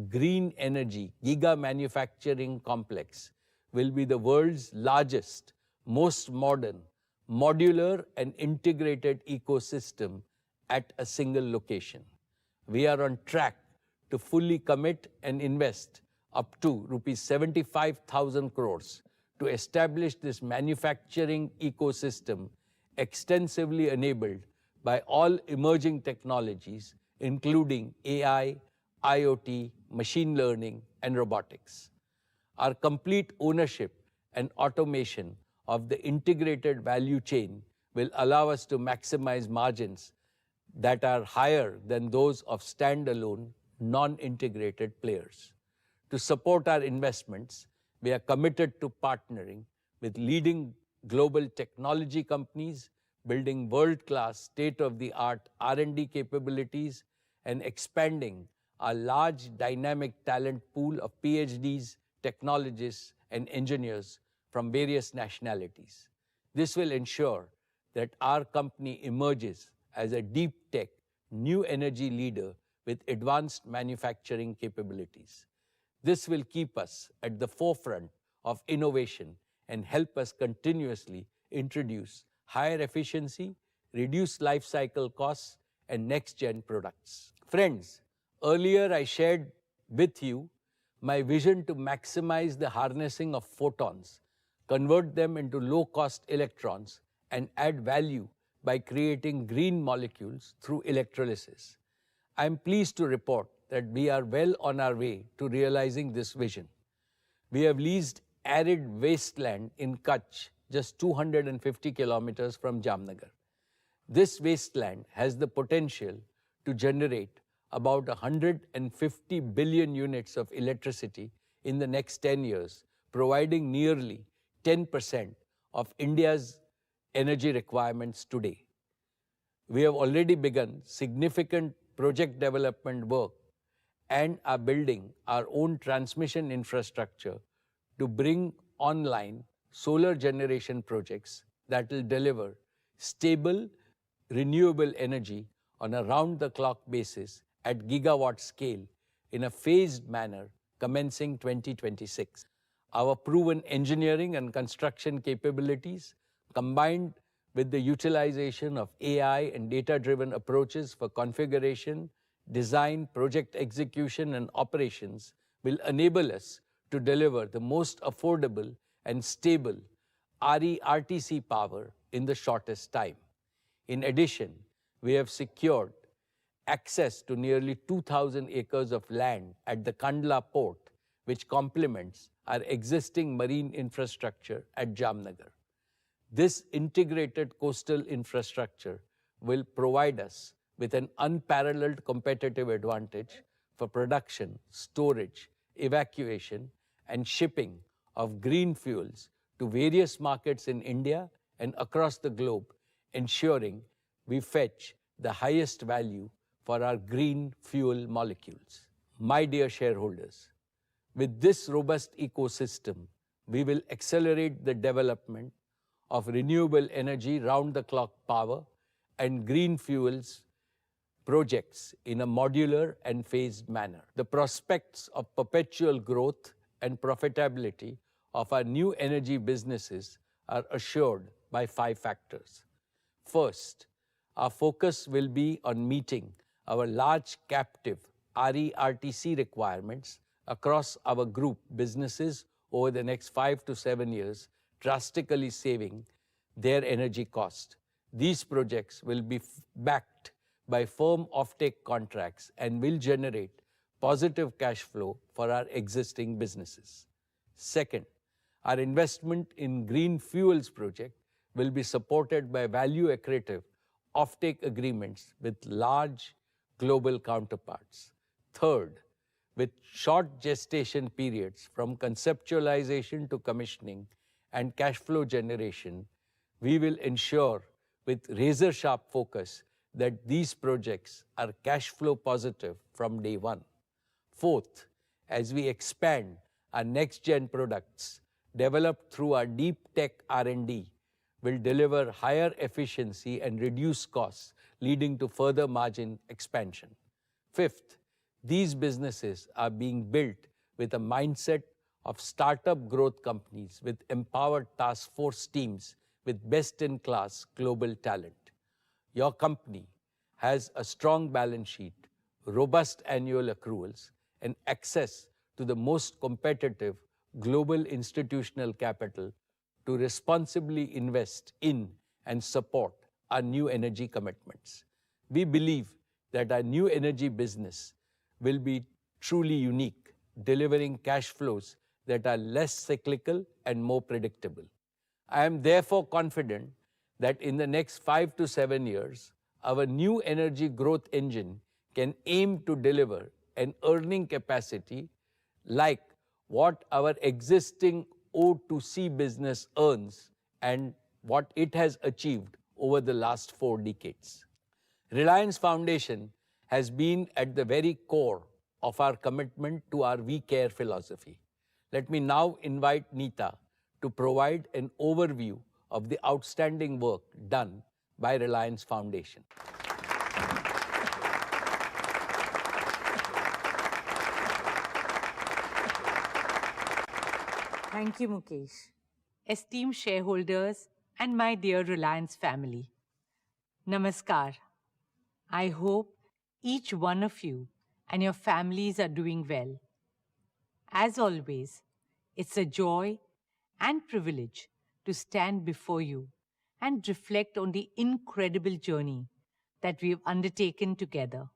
Green Energy Giga Manufacturing Complex will be the world's largest, most modern, modular and integrated ecosystem at a single location. We are on track to fully commit and invest up to rupees 75,000 crores to establish this manufacturing ecosystem extensively enabled by all emerging technologies, including AI, IoT, machine learning, and robotics. Our complete ownership and automation of the integrated value chain will allow us to maximize margins that are higher than those of standalone, non-integrated players. To support our investments, we are committed to partnering with leading global technology companies, building world-class, state-of-the-art R&D capabilities, and expanding our large dynamic talent pool of PhDs, technologists, and engineers from various nationalities. This will ensure that our company emerges as a deep tech, new energy leader with advanced manufacturing capabilities. This will keep us at the forefront of innovation and help us continuously introduce higher efficiency, reduce life cycle costs, and next-gen products. Friends, earlier I shared with you my vision to maximize the harnessing of photons, convert them into low-cost electrons, and add value by creating green molecules through electrolysis. I am pleased to report that we are well on our way to realizing this vision. We have leased arid wasteland in Kutch, just 250 kilometers from Jamnagar. This wasteland has the potential to generate about 150 billion units of electricity in the next 10 years, providing nearly 10% of India's energy requirements today. We have already begun significant project development work and are building our own transmission infrastructure to bring online solar generation projects that will deliver stable, renewable energy on a round-the-clock basis at gigawatt scale in a phased manner commencing 2026. Our proven engineering and construction capabilities, combined with the utilization of AI and data-driven approaches for configuration, design, project execution, and operations, will enable us to deliver the most affordable and stable RE-RTC power in the shortest time. In addition, we have secured access to nearly 2,000 acres of land at the Kandla port, which complements our existing marine infrastructure at Jamnagar. This integrated coastal infrastructure will provide us with an unparalleled competitive advantage for production, storage, evacuation, and shipping of green fuels to various markets in India and across the globe, ensuring we fetch the highest value for our green fuel molecules. My dear shareholders, with this robust ecosystem, we will accelerate the development of renewable energy round-the-clock power and green fuels projects in a modular and phased manner. The prospects of perpetual growth and profitability of our new energy businesses are assured by 5 factors. First, our focus will be on meeting our large captive RE/RTC requirements across our group businesses over the next 5 to 7 years, drastically saving their energy cost. These projects will be backed by firm offtake contracts and will generate positive cash flow for our existing businesses. Second, our investment in green fuels project will be supported by value-accretive offtake agreements with large global counterparts. Third, with short gestation periods from conceptualization to commissioning and cash flow generation, we will ensure with razor-sharp focus that these projects are cash flow positive from day one. Fourth, as we expand our next-gen products developed through our deep tech R&D, will deliver higher efficiency and reduce costs, leading to further margin expansion. Fifth, these businesses are being built with a mindset of startup growth companies with empowered task force teams with best-in-class global talent. Your company has a strong balance sheet, robust annual accruals, and access to the most competitive global institutional capital to responsibly invest in and support our new energy commitments. We believe that our new energy business will be truly unique, delivering cash flows that are less cyclical and more predictable. I am therefore confident that in the next 5 to 7 years, our new energy growth engine can aim to deliver an earning capacity like what our existing O2C business earns and what it has achieved over the last 4 decades. Reliance Foundation has been at the very core of our commitment to our We Care philosophy. Let me now invite Neeta to provide an overview of the outstanding work done by Reliance Foundation. Thank you, Mukesh. Esteemed shareholders and my dear Reliance family, Namaskar. I hope each one of you and your families are doing well. As always, it's a joy and privilege to stand before you and reflect on the incredible journey that we have undertaken together.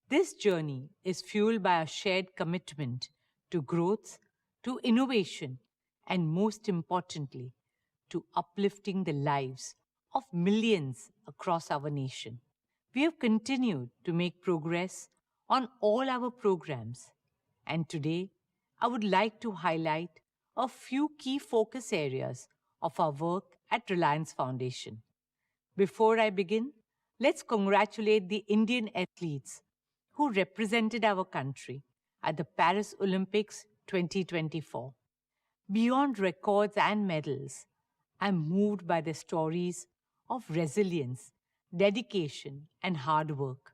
This journey is fueled by a shared commitment to growth, to innovation, and most importantly, to uplifting the lives of millions across our nation. We have continued to make progress on all our programs, and today I would like to highlight a few key focus areas of our work at Reliance Foundation. Before I begin, let's congratulate the Indian athletes who represented our country at the Paris Olympics 2024. Beyond records and medals, I'm moved by the stories of resilience, dedication, and hard work.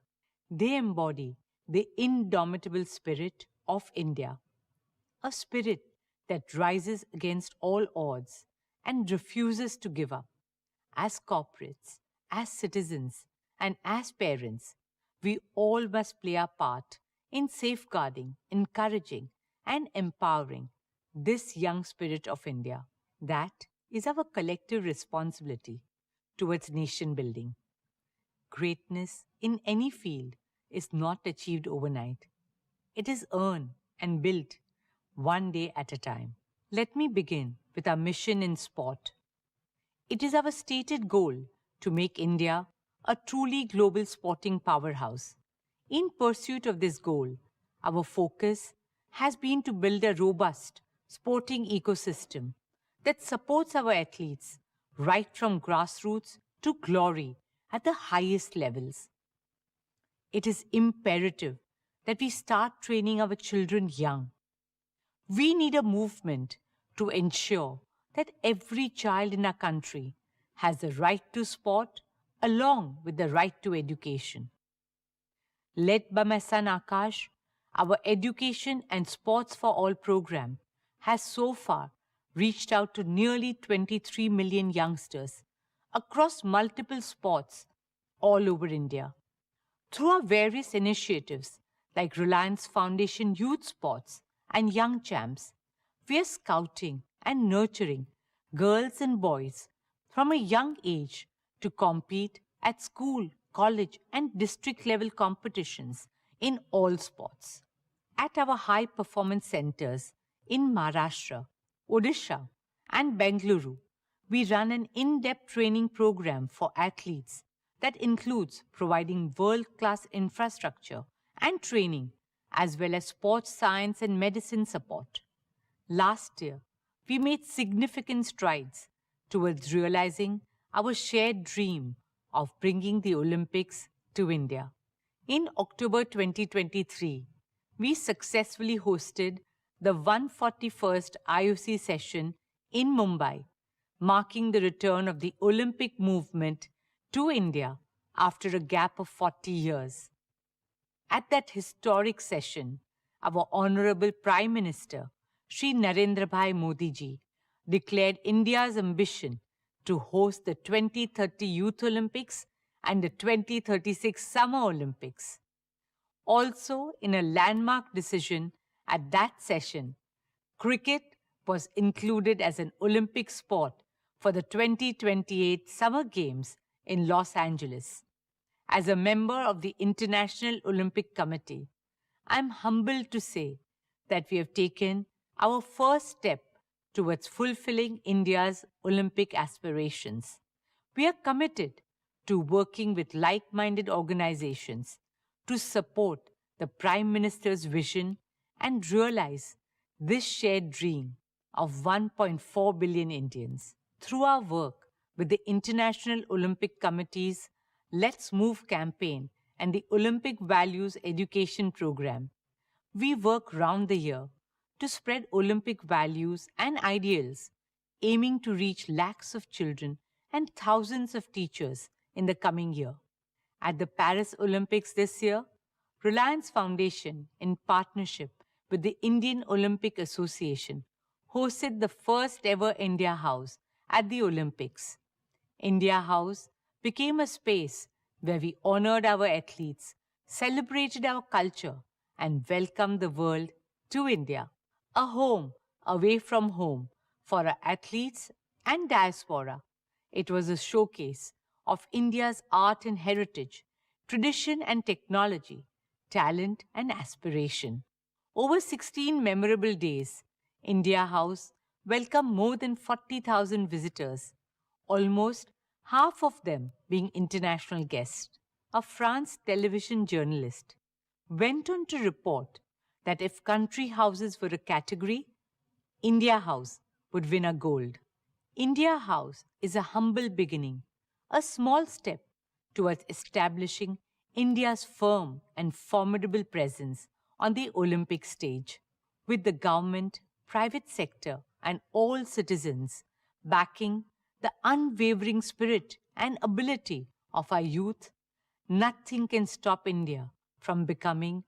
They embody the indomitable spirit of India, a spirit that rises against all odds and refuses to give up. As corporates, as citizens, and as parents, we all must play our part in safeguarding, encouraging, and empowering this young spirit of India. That is our collective responsibility towards nation building. Greatness in any field is not achieved overnight. It is earned and built one day at a time. Let me begin with our mission in sport. It is our stated goal to make India a truly global sporting powerhouse. In pursuit of this goal, our focus has been to build a robust sporting ecosystem that supports our athletes right from grassroots to glory at the highest levels. it is imperative that we start training our children young. We need a movement to ensure that every child in our country has the right to sport along with the right to education. Led by my son Akash, our Education and Sports for All program has so far reached out to nearly 23 million youngsters across multiple sports all over India. Through our various initiatives like Reliance Foundation Youth Sports and Young Champs, we are scouting and nurturing girls and boys from a young age to compete at school, college, and district level competitions in all sports. At our high performance centers in Maharashtra, Odisha, and Bengaluru, we run an in-depth training program for athletes that includes providing world-class infrastructure and training, as well as sports science and medicine support. Last year, we made significant strides towards realizing our shared dream of bringing the Olympics to India. In October 2023, we successfully hosted the 141st IOC session in Mumbai, marking the return of the Olympic movement to India after a gap of 40 years. At that historic session, our Honorable Prime Minister, Shri Narendra Bhai Modi ji, declared India's ambition to host the 2030 Youth Olympics and the 2036 Summer Olympics. Also, in a landmark decision at that session, cricket was included as an Olympic sport for the 2028 Summer Games in Los Angeles. As a member of the International Olympic Committee, I'm humbled to say that we have taken our first step towards fulfilling India's Olympic aspirations. We are committed to working with like-minded organizations to support the Prime Minister's vision and realize this shared dream of 1.4 billion Indians. Through our work with the International Olympic Committee's Let's Move campaign and the Olympic Values Education Program, we work round the year to spread Olympic values and ideals, aiming to reach lakhs of children and thousands of teachers in the coming year. At the Paris Olympics this year, Reliance Foundation, in partnership with the Indian Olympic Association, hosted the first ever India House at the Olympics. India House became a space where we honored our athletes, celebrated our culture, and welcomed the world to India. A home away from home for our athletes and diaspora. It was a showcase of India's art and heritage, tradition and technology, talent and aspiration. Over 16 memorable days, India House welcomed more than 40,000 visitors, almost half of them being international guests. A France television journalist went on to report that if country houses were a category, India House would win a gold. India House is a humble beginning, a small step towards establishing India's firm and formidable presence on the Olympic stage. With the government, private sector, and all citizens backing the unwavering spirit and ability of our youth, nothing can stop India from becoming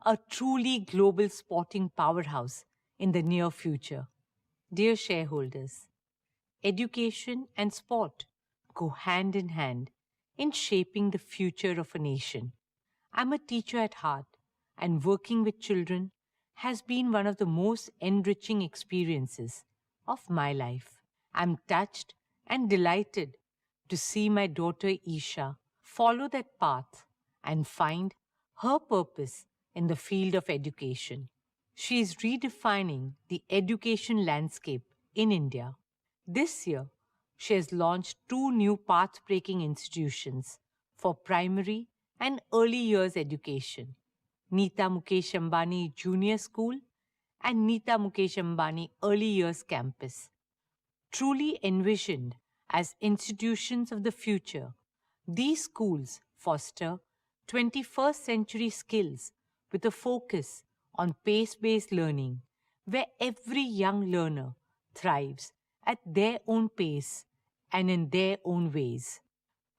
a truly global sporting powerhouse in the near future. Dear shareholders, education and sport go hand in hand in shaping the future of a nation. I'm a teacher at heart, and working with children has been one of the most enriching experiences of my life. I'm touched and delighted to see my daughter Isha follow that path and find her purpose in the field of education. She is redefining the education landscape in India. This year, she has launched 2 new path-breaking institutions for primary and early years education, Nita Mukesh Ambani Junior School and Nita Mukesh Ambani Early Years Campus. Truly envisioned as institutions of the future, these schools foster 21st century skills with a focus on pace-based learning, where every young learner thrives at their own pace and in their own ways.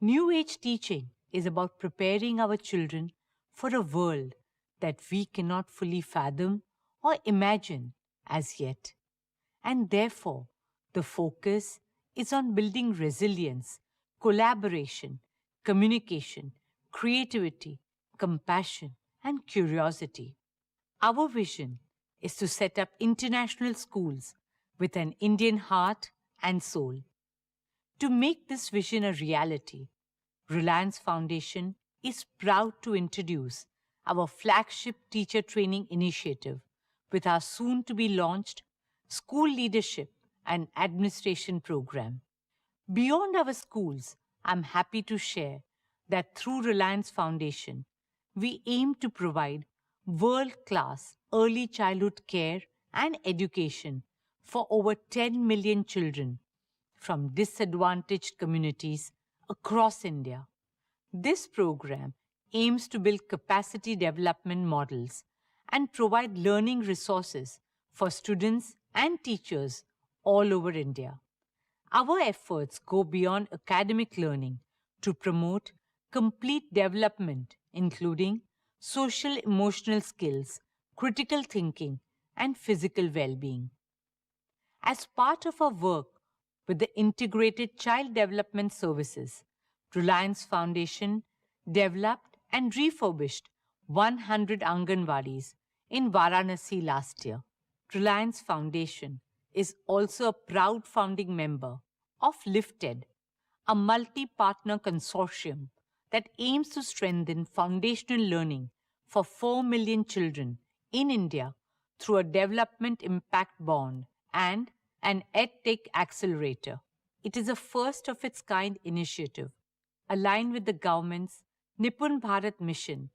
New Age teaching is about preparing our children for a world that we cannot fully fathom or imagine as yet. And therefore, the focus is on building resilience, collaboration, communication, creativity, compassion, and curiosity. Our vision is to set up international schools with an Indian heart and soul. To make this vision a reality, Reliance Foundation is proud to introduce our flagship teacher training initiative with our soon-to-be launched School Leadership and Administration Program. Beyond our schools, I'm happy to share that through Reliance Foundation, we aim to provide world-class early childhood care and education for over 10 million children from disadvantaged communities across India. This program aims to build capacity development models and provide learning resources for students and teachers all over India. Our efforts go beyond academic learning to promote complete development, including social emotional skills, critical thinking, and physical well-being. As part of our work with the Integrated Child Development Services, Reliance Foundation developed and refurbished 100 Anganwadis in Varanasi last year. Reliance Foundation is also a proud founding member of Lifted, a multi-partner consortium that aims to strengthen foundational learning for 4 million children in India through a development impact bond and an EdTech accelerator. It is a first-of-its-kind initiative aligned with the government's Nipun Bharat mission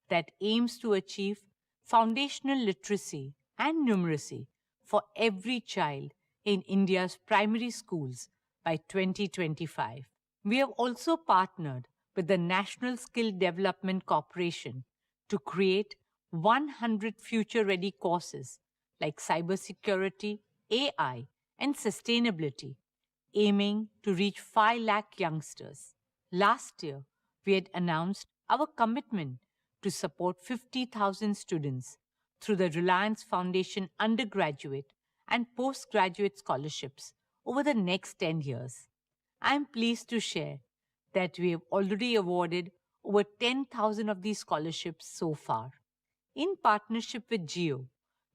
that aims to achieve foundational literacy and numeracy for every child in India's primary schools by 2025. We have also partnered with the National Skill Development Corporation to create 100 future-ready courses like cybersecurity, AI, and sustainability, aiming to reach 5 lakh youngsters. Last year, we had announced our commitment to support 50,000 students through the Reliance Foundation undergraduate and postgraduate scholarships over the next 10 years. I am pleased to share that we have already awarded over 10,000 of these scholarships so far. In partnership with Jio,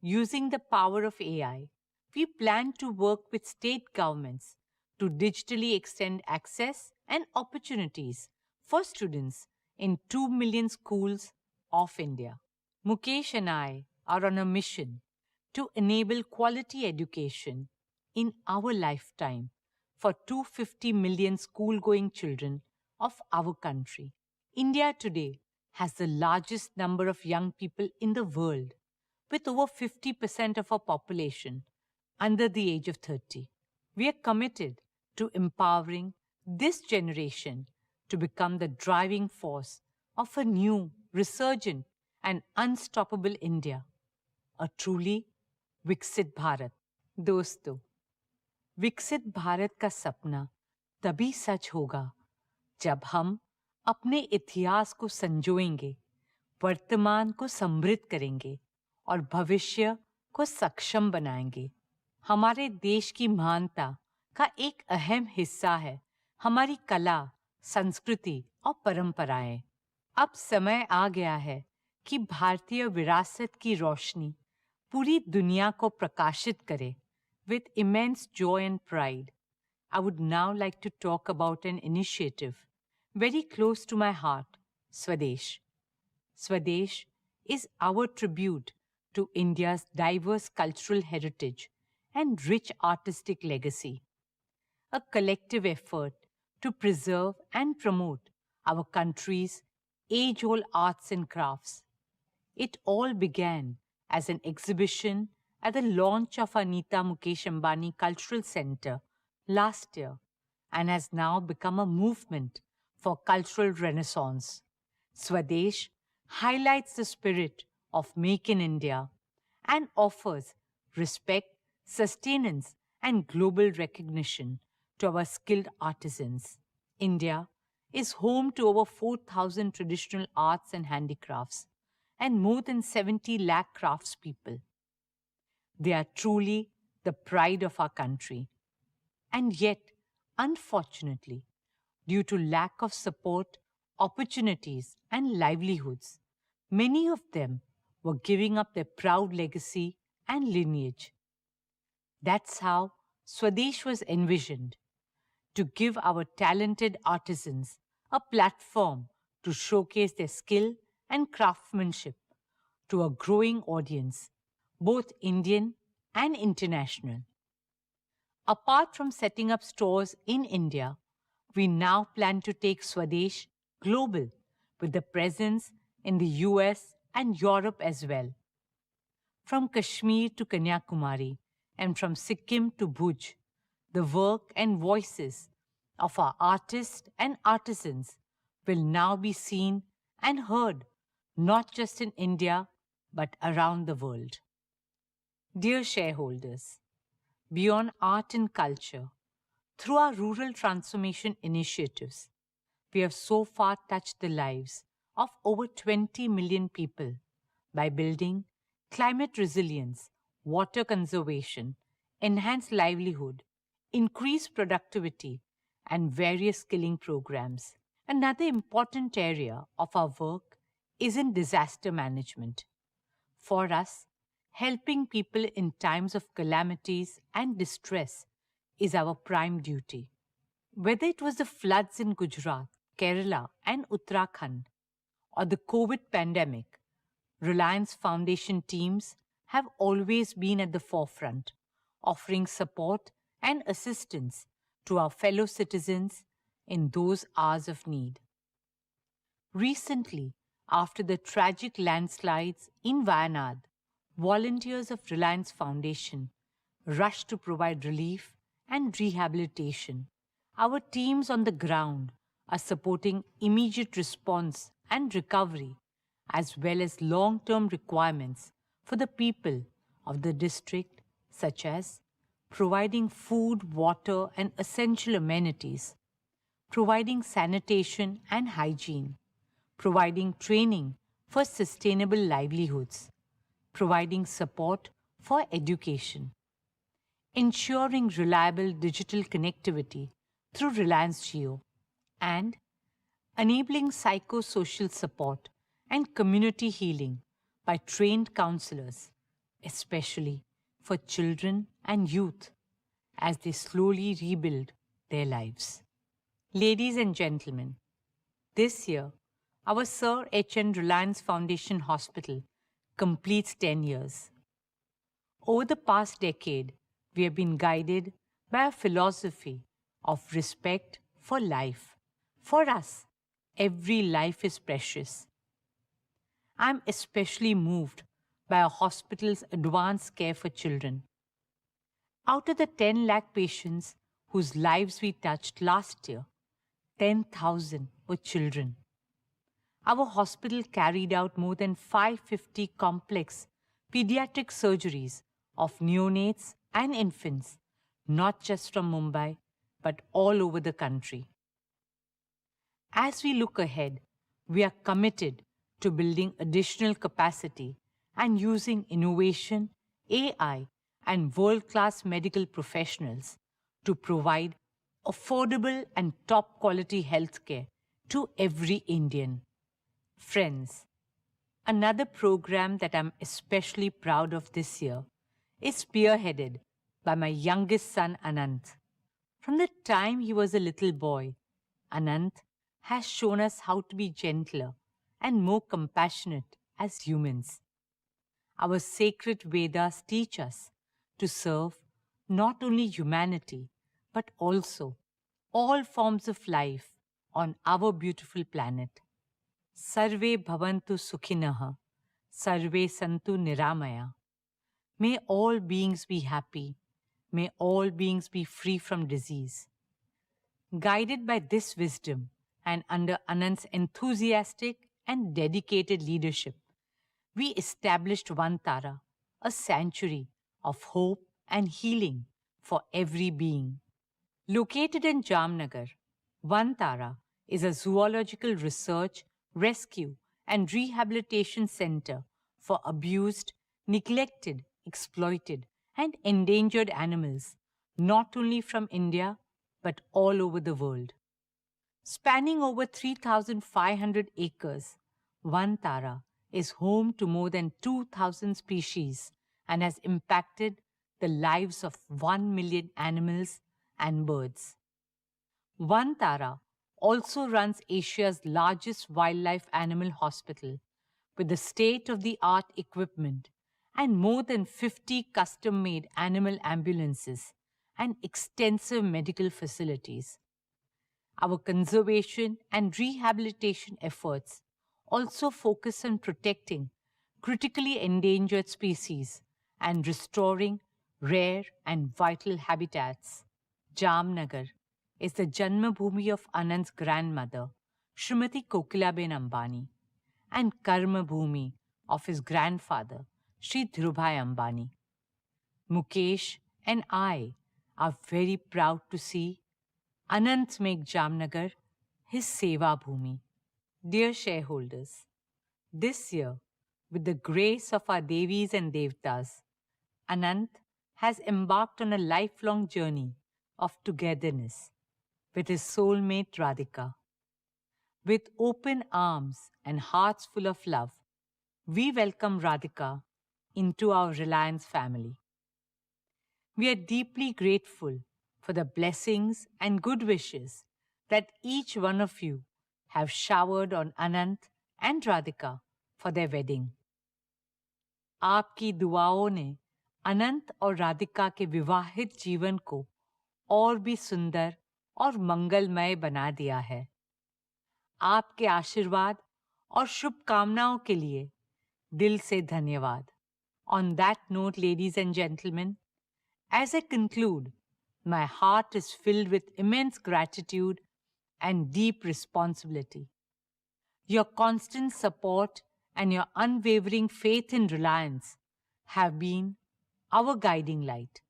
using the power of AI, we plan to work with state governments to digitally extend access and opportunities for students in 2 million schools of India. Mukesh and I are on a mission to enable quality education in our lifetime for 250 million school-going children of our country. India today has the largest number of young people in the world, with over 50% of our population under the age of 30. We are committed to empowering this generation to become the driving force of a new, resurgent, and unstoppable India, a truly विकसित भारत. दोस्तों, विकसित भारत का सपना तभी सच होगा जब हम अपने इतिहास को संजोएंगे, वर्तमान को समृद्ध करेंगे और भविष्य को सक्षम बनाएंगे. हमारे देश की महानता का एक अहम हिस्सा है हमारी कला, संस्कृति और परंपराएं. अब समय आ गया है कि भारतीय विरासत की रोशनी पूरी दुनिया को प्रकाशित करे. With immense joy and pride, I would now like to talk about an initiative very close to my heart, Swadesh. Swadesh is our tribute to India's diverse cultural heritage and rich artistic legacy, a collective effort to preserve and promote our country's age-old arts and crafts. It all began as an exhibition at the launch of Anita Mukesh Ambani Cultural Center last year and has now become a movement for cultural renaissance. Swadesh highlights the spirit of Make in India and offers respect, sustenance, and global recognition to our skilled artisans. India is home to over 4,000 traditional arts and handicrafts and more than 70 lakh craftspeople. They are truly the pride of our country. And yet, unfortunately, due to lack of support, opportunities, and livelihoods, many of them were giving up their proud legacy and lineage. That's how Swadesh was envisioned, to give our talented artisans a platform to showcase their skill and craftsmanship to a growing audience, both Indian and international. Apart from setting up stores in India, we now plan to take Swadesh global with a presence in the US and Europe as well. From Kashmir to Kanyakumari and from Sikkim to Bhuj, the work and voices of our artists and artisans will now be seen and heard not just in India but around the world. Dear shareholders, beyond art and culture, through our rural transformation initiatives, we have so far touched the lives of over 20 million people by building climate resilience, water conservation, enhanced livelihood, increased productivity, and various skilling programs. Another important area of our work is in disaster management. For us, helping people in times of calamities and distress is our prime duty. Whether it was the floods in Gujarat, Kerala, and Uttarakhand, or the COVID pandemic, Reliance Foundation teams have always been at the forefront, offering support and assistance to our fellow citizens in those hours of need. Recently, after the tragic landslides in Wayanad, volunteers of Reliance Foundation rushed to provide relief and rehabilitation. Our teams on the ground are supporting immediate response and recovery, as well as long-term requirements for the people of the district, such as providing food, water, and essential amenities, providing sanitation and hygiene, providing training for sustainable livelihoods, providing support for education, ensuring reliable digital connectivity through Reliance Jio, and enabling psychosocial support and community healing by trained counselors, especially for children and youth as they slowly rebuild their lives. Ladies and gentlemen, this year, our Sir H.N. Reliance Foundation Hospital completes 10 years. Over the past decade, we have been guided by a philosophy of respect for life. For us, every life is precious. I'm especially moved by our hospital's advanced care for children. Out of the 10 lakh patients whose lives we touched last year, 10,000 were children. Our hospital carried out more than 550 complex pediatric surgeries of neonates and infants, not just from Mumbai, but all over the country. As we look ahead, we are committed to building additional capacity and using innovation, AI, and world-class medical professionals to provide affordable and top-quality healthcare to every Indian. Friends, another program that I'm especially proud of this year is spearheaded by my youngest son, Anant. From the time he was a little boy, Anant has shown us how to be gentler and more compassionate as humans. Our sacred Vedas teach us to serve not only humanity, but also all forms of life on our beautiful planet. Sarve bhavantu sukhinaha, sarve santu niramaya. May all beings be happy. May all beings be free from disease. Guided by this wisdom and under Anant's enthusiastic and dedicated leadership, we established One Tara, a sanctuary of hope and healing for every being. Located in Jamnagar, One Tara is a zoological research, rescue, and rehabilitation center for abused, neglected, exploited, and endangered animals, not only from India but all over the world. Spanning over 3,500 acres, One Tara is home to more than 2,000 species and has impacted the lives of 1 million animals and birds. One Tara also runs Asia's largest wildlife animal hospital with the state-of-the-art equipment and more than 50 custom-made animal ambulances and extensive medical facilities. Our conservation and rehabilitation efforts also focus on protecting critically endangered species and restoring rare and vital habitats. Jamnagar is the Janmabhoomi of Anand's grandmother, Srimati Kokilaben Ambani, and Karmabhoomi of his grandfather, Sri Dhirubhai Ambani. Mukesh and I are very proud to see Anant make Jamnagar his Seva Bhoomi. Dear shareholders, this year, with the grace of our Devis and Devtas, Anant has embarked on a lifelong journey of togetherness with his soulmate Radhika. With open arms and hearts full of love, we welcome Radhika into our Reliance family. We are deeply grateful for the blessings and good wishes that each one of you have showered on Anant and Radhika for their wedding. आपकी दुआओं ने अनंत और राधिका के विवाहित जीवन को और भी सुंदर और मंगलमय बना दिया है। आपके आशीर्वाद और शुभकामनाओं के लिए दिल से धन्यवाद. On that note, ladies and gentlemen, as I conclude, my heart is filled with immense gratitude and deep responsibility. Your constant support and your unwavering faith in Reliance have been our guiding light.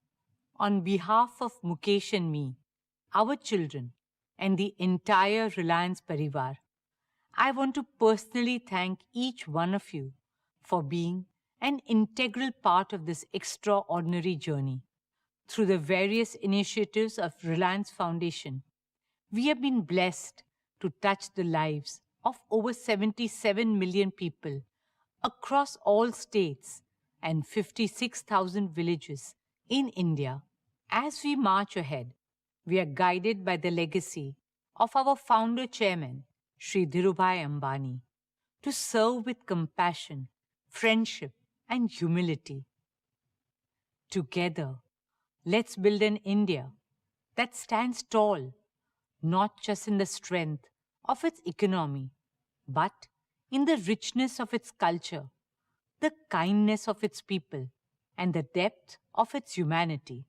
On behalf of Mukesh and me, our children, and the entire Reliance Parivar, I want to personally thank each one of you for being an integral part of this extraordinary journey. Through the various initiatives of Reliance Foundation, we have been blessed to touch the lives of over 77 million people across all states and 56,000 villages in India. As we march ahead, we are guided by the legacy of our founder chairman, Sri Dhirubhai Ambani, to serve with compassion, friendship, and humility. Together, let's build an India that stands tall, not just in the strength of its economy, but in the richness of its culture, the kindness of its people, and the depth of its humanity.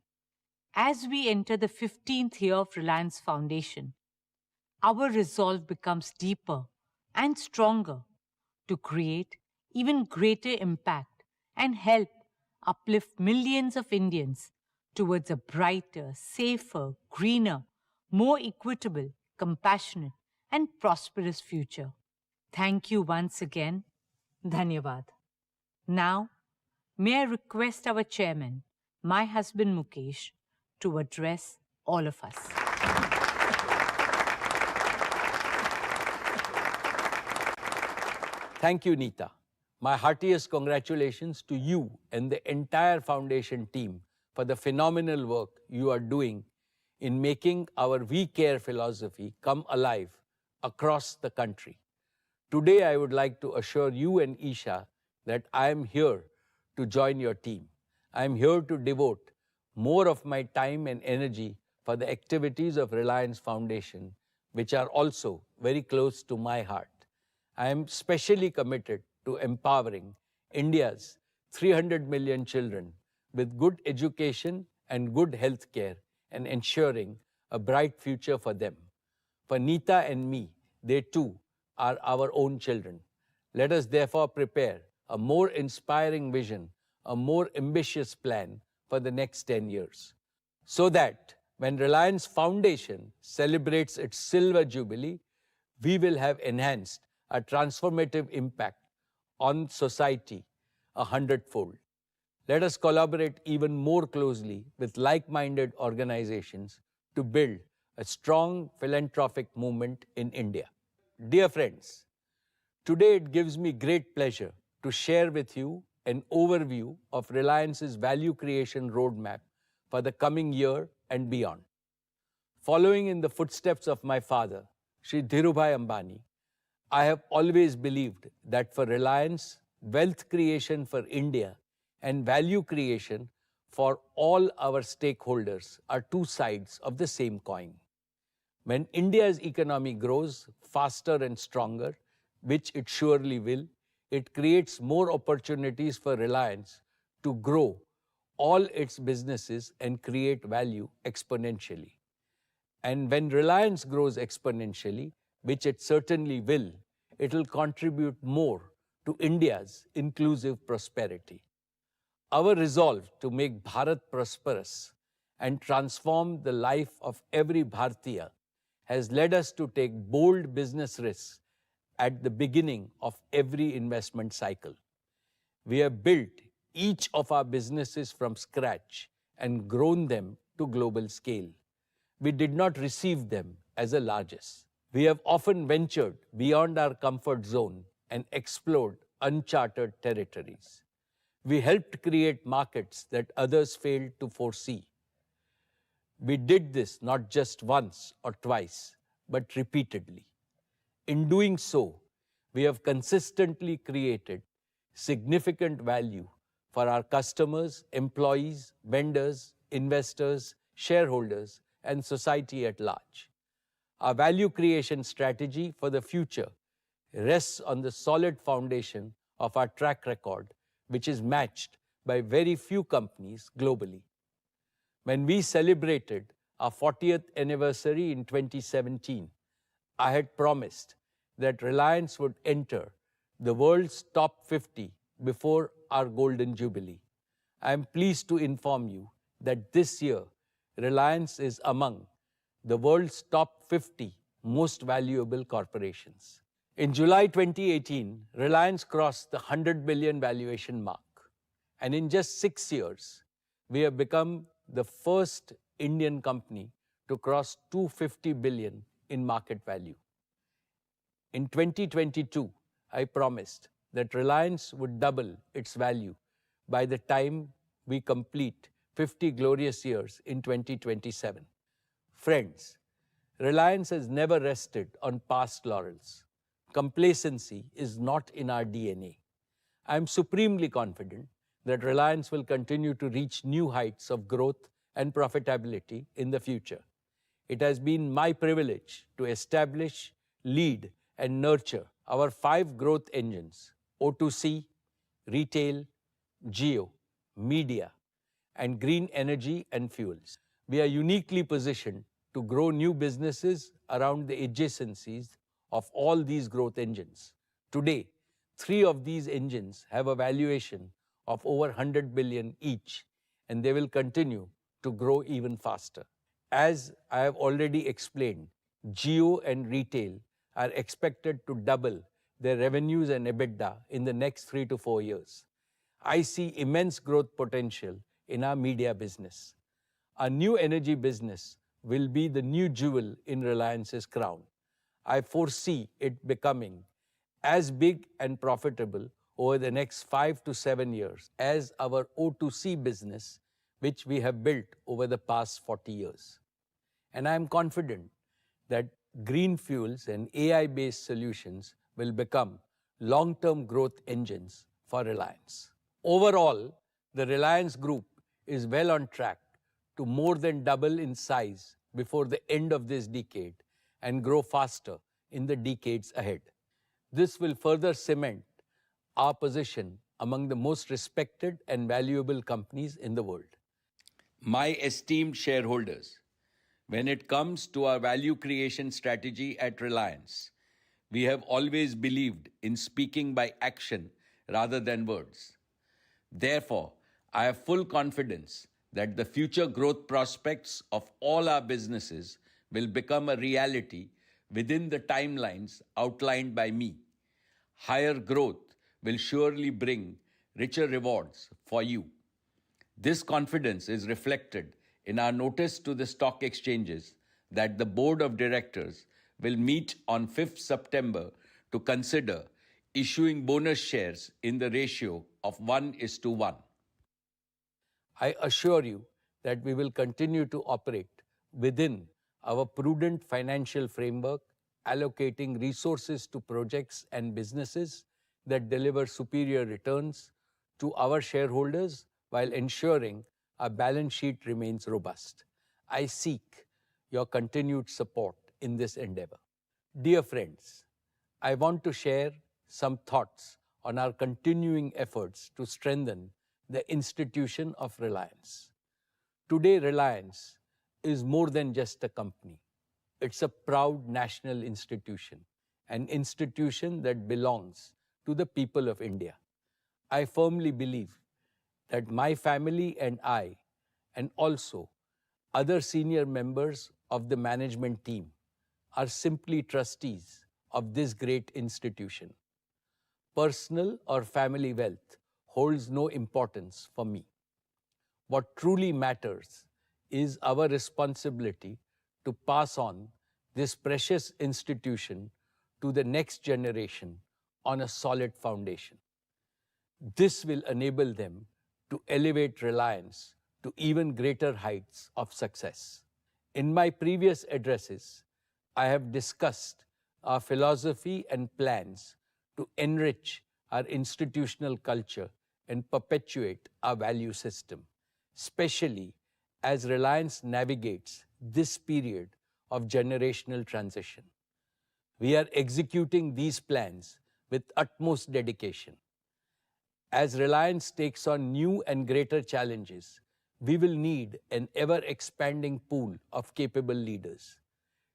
As we enter the 15th year of Reliance Foundation, our resolve becomes deeper and stronger to create even greater impact and help uplift millions of Indians towards a brighter, safer, greener, more equitable, compassionate, and prosperous future. Thank you once again. Dhanyavad. Now, may I request our chairman, my husband Mukesh, to address all of us. Thank you, Neeta. My heartiest congratulations to you and the entire foundation team for the phenomenal work you are doing in making our We Care philosophy come alive across the country. Today, I would like to assure you and Isha that I am here to join your team. I am here to devote more of my time and energy for the activities of Reliance Foundation, which are also very close to my heart. I am specially committed to empowering India's 300 million children with good education and good health care and ensuring a bright future for them. For Neeta and me, they too are our own children. Let us therefore prepare a more inspiring vision, a more ambitious plan for the next 10 years, so that when Reliance Foundation celebrates its silver jubilee, we will have enhanced a transformative impact on society 100-fold. Let us collaborate even more closely with like-minded organizations to build a strong philanthropic movement in India. Dear friends, today it gives me great pleasure to share with you an overview of Reliance's value creation roadmap for the coming year and beyond. Following in the footsteps of my father, Shri Dhirubhai Ambani, I have always believed that for Reliance, wealth creation for India and value creation for all our stakeholders are two sides of the same coin. When India's economy grows faster and stronger, which it surely will, it creates more opportunities for Reliance to grow all its businesses and create value exponentially. And when Reliance grows exponentially, which it certainly will, it will contribute more to India's inclusive prosperity. Our resolve to make Bharat prosperous and transform the life of every Bharatiya has led us to take bold business risks at the beginning of every investment cycle. We have built each of our businesses from scratch and grown them to global scale. We did not receive them as a largesse. We have often ventured beyond our comfort zone and explored uncharted territories. We helped create markets that others failed to foresee. We did this not just once or twice, but repeatedly. In doing so, we have consistently created significant value for our customers, employees, vendors, investors, shareholders, and society at large. Our value creation strategy for the future rests on the solid foundation of our track record, which is matched by very few companies globally. When we celebrated our 40th anniversary in 2017, I had promised that Reliance would enter the world's top 50 before our golden jubilee. I am pleased to inform you that this year, Reliance is among the world's top 50 most valuable corporations. In July 2018, Reliance crossed the 100 billion valuation mark. And in just 6 years, we have become the first Indian company to cross 250 billion in market value. In 2022, I promised that Reliance would double its value by the time we complete 50 glorious years in 2027. Friends, Reliance has never rested on past laurels. Complacency is not in our DNA. I am supremely confident that Reliance will continue to reach new heights of growth and profitability in the future. It has been my privilege to establish, lead, and nurture our 5 growth engines: O2C, retail, geo, media, and green energy and fuels. We are uniquely positioned to grow new businesses around the adjacencies of all these growth engines. Today, 3 of these engines have a valuation of over 100 billion each, and they will continue to grow even faster. As I have already explained, geo and retail are expected to double their revenues and EBITDA in the next 3 to 4 years. I see immense growth potential in our media business. Our new energy business will be the new jewel in Reliance's crown. I foresee it becoming as big and profitable over the next 5 to 7 years as our O2C business, which we have built over the past 40 years. And I am confident that green fuels and AI-based solutions will become long-term growth engines for Reliance. Overall, the Reliance Group is well on track to more than double in size before the end of this decade and grow faster in the decades ahead. This will further cement our position among the most respected and valuable companies in the world. My esteemed shareholders, when it comes to our value creation strategy at Reliance, We have always believed in speaking by action rather than words. Therefore, I have full confidence that the future growth prospects of all our businesses will become a reality within the timelines outlined by me. Higher growth will surely bring richer rewards for you. This confidence is reflected in our notice to the stock exchanges that the Board of Directors will meet on 5th September to consider issuing bonus shares in the ratio of 1:1. I assure you that we will continue to operate within our prudent financial framework, allocating resources to projects and businesses that deliver superior returns to our shareholders while ensuring our balance sheet remains robust. I seek your continued support in this endeavor. Dear friends, I want to share some thoughts on our continuing efforts to strengthen the institution of Reliance. Today, Reliance is more than just a company. It's a proud national institution, an institution that belongs to the people of India. I firmly believe that my family and I, and also other senior members of the management team, are simply trustees of this great institution. Personal or family wealth holds no importance for me. What truly matters is our responsibility to pass on this precious institution to the next generation on a solid foundation. This will enable them to elevate Reliance to even greater heights of success. In my previous addresses, I have discussed our philosophy and plans to enrich our institutional culture and perpetuate our value system, especially as Reliance navigates this period of generational transition. We are executing these plans with utmost dedication. As Reliance takes on new and greater challenges, we will need an ever-expanding pool of capable leaders.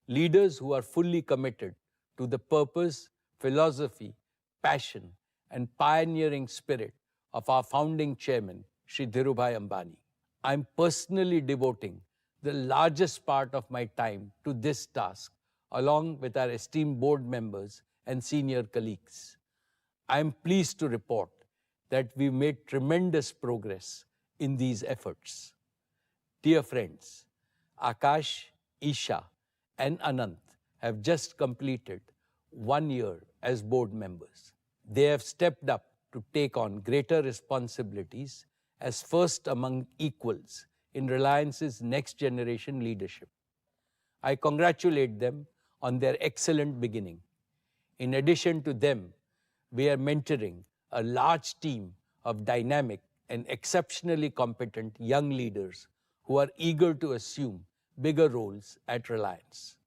Leaders who are fully committed to the purpose, philosophy, passion, and pioneering spirit of our founding chairman, Shri Dhirubhai Ambani. I'm personally devoting the largest part of my time to this task, along with our esteemed board members and senior colleagues. I am pleased to report that we've made tremendous progress in these efforts. Dear friends, Akash, Isha, and Anant have just completed 1 year as board members. They have stepped up to take on greater responsibilities as first among equals in Reliance's next generation leadership. I congratulate them on their excellent beginning. In addition to them, we are mentoring a large team of dynamic and exceptionally competent young leaders who are eager to assume bigger roles at Reliance.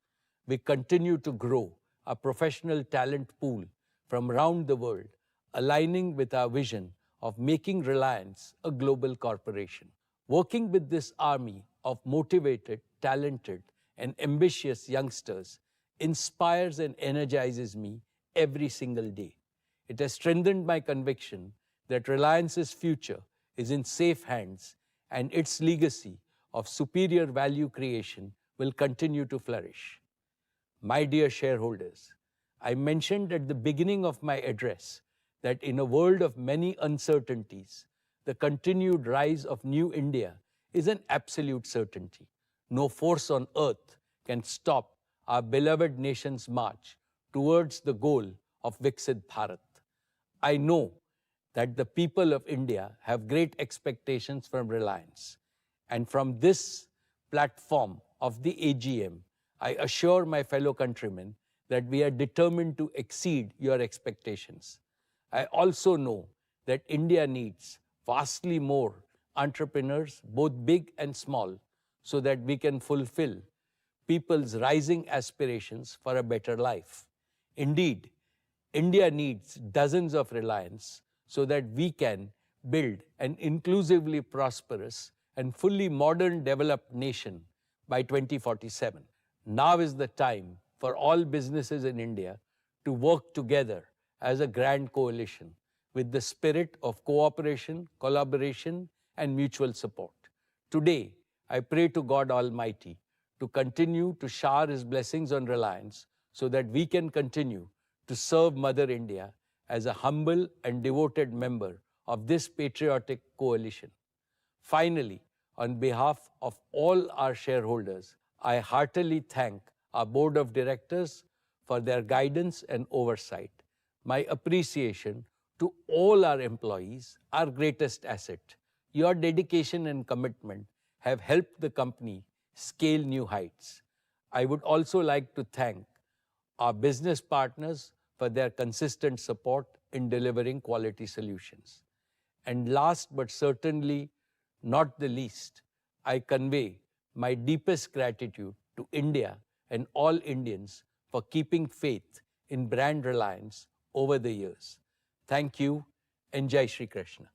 We continue to grow a professional talent pool from around the world, aligning with our vision of making Reliance a global corporation. Working with this army of motivated, talented, and ambitious youngsters inspires and energizes me every single day. It has strengthened my conviction that Reliance's future is in safe hands and its legacy of superior value creation will continue to flourish. My dear shareholders, I mentioned at the beginning of my address that in a world of many uncertainties, the continued rise of New India is an absolute certainty. No force on earth can stop our beloved nation's march towards the goal of Viksit Bharat. I know that the people of India have great expectations from Reliance. And from this platform of the AGM, I assure my fellow countrymen that we are determined to exceed your expectations. I also know that India needs vastly more entrepreneurs, both big and small, so that we can fulfill people's rising aspirations for a better life. Indeed, India needs dozens of Reliance so that we can build an inclusively prosperous and fully modern developed nation by 2047. Now is the time for all businesses in India to work together as a grand coalition with the spirit of cooperation, collaboration, and mutual support. Today, I pray to God Almighty to continue to shower His blessings on Reliance so that we can continue to serve Mother India as a humble and devoted member of this patriotic coalition. Finally, on behalf of all our shareholders, I heartily thank our Board of Directors for their guidance and oversight. My appreciation to all our employees, our greatest asset. Your dedication and commitment have helped the company scale new heights. I would also like to thank our business partners for their consistent support in delivering quality solutions. And last but certainly not the least, I convey my deepest gratitude to India and all Indians for keeping faith in brand Reliance over the years. Thank you and Jai Shri Krishna.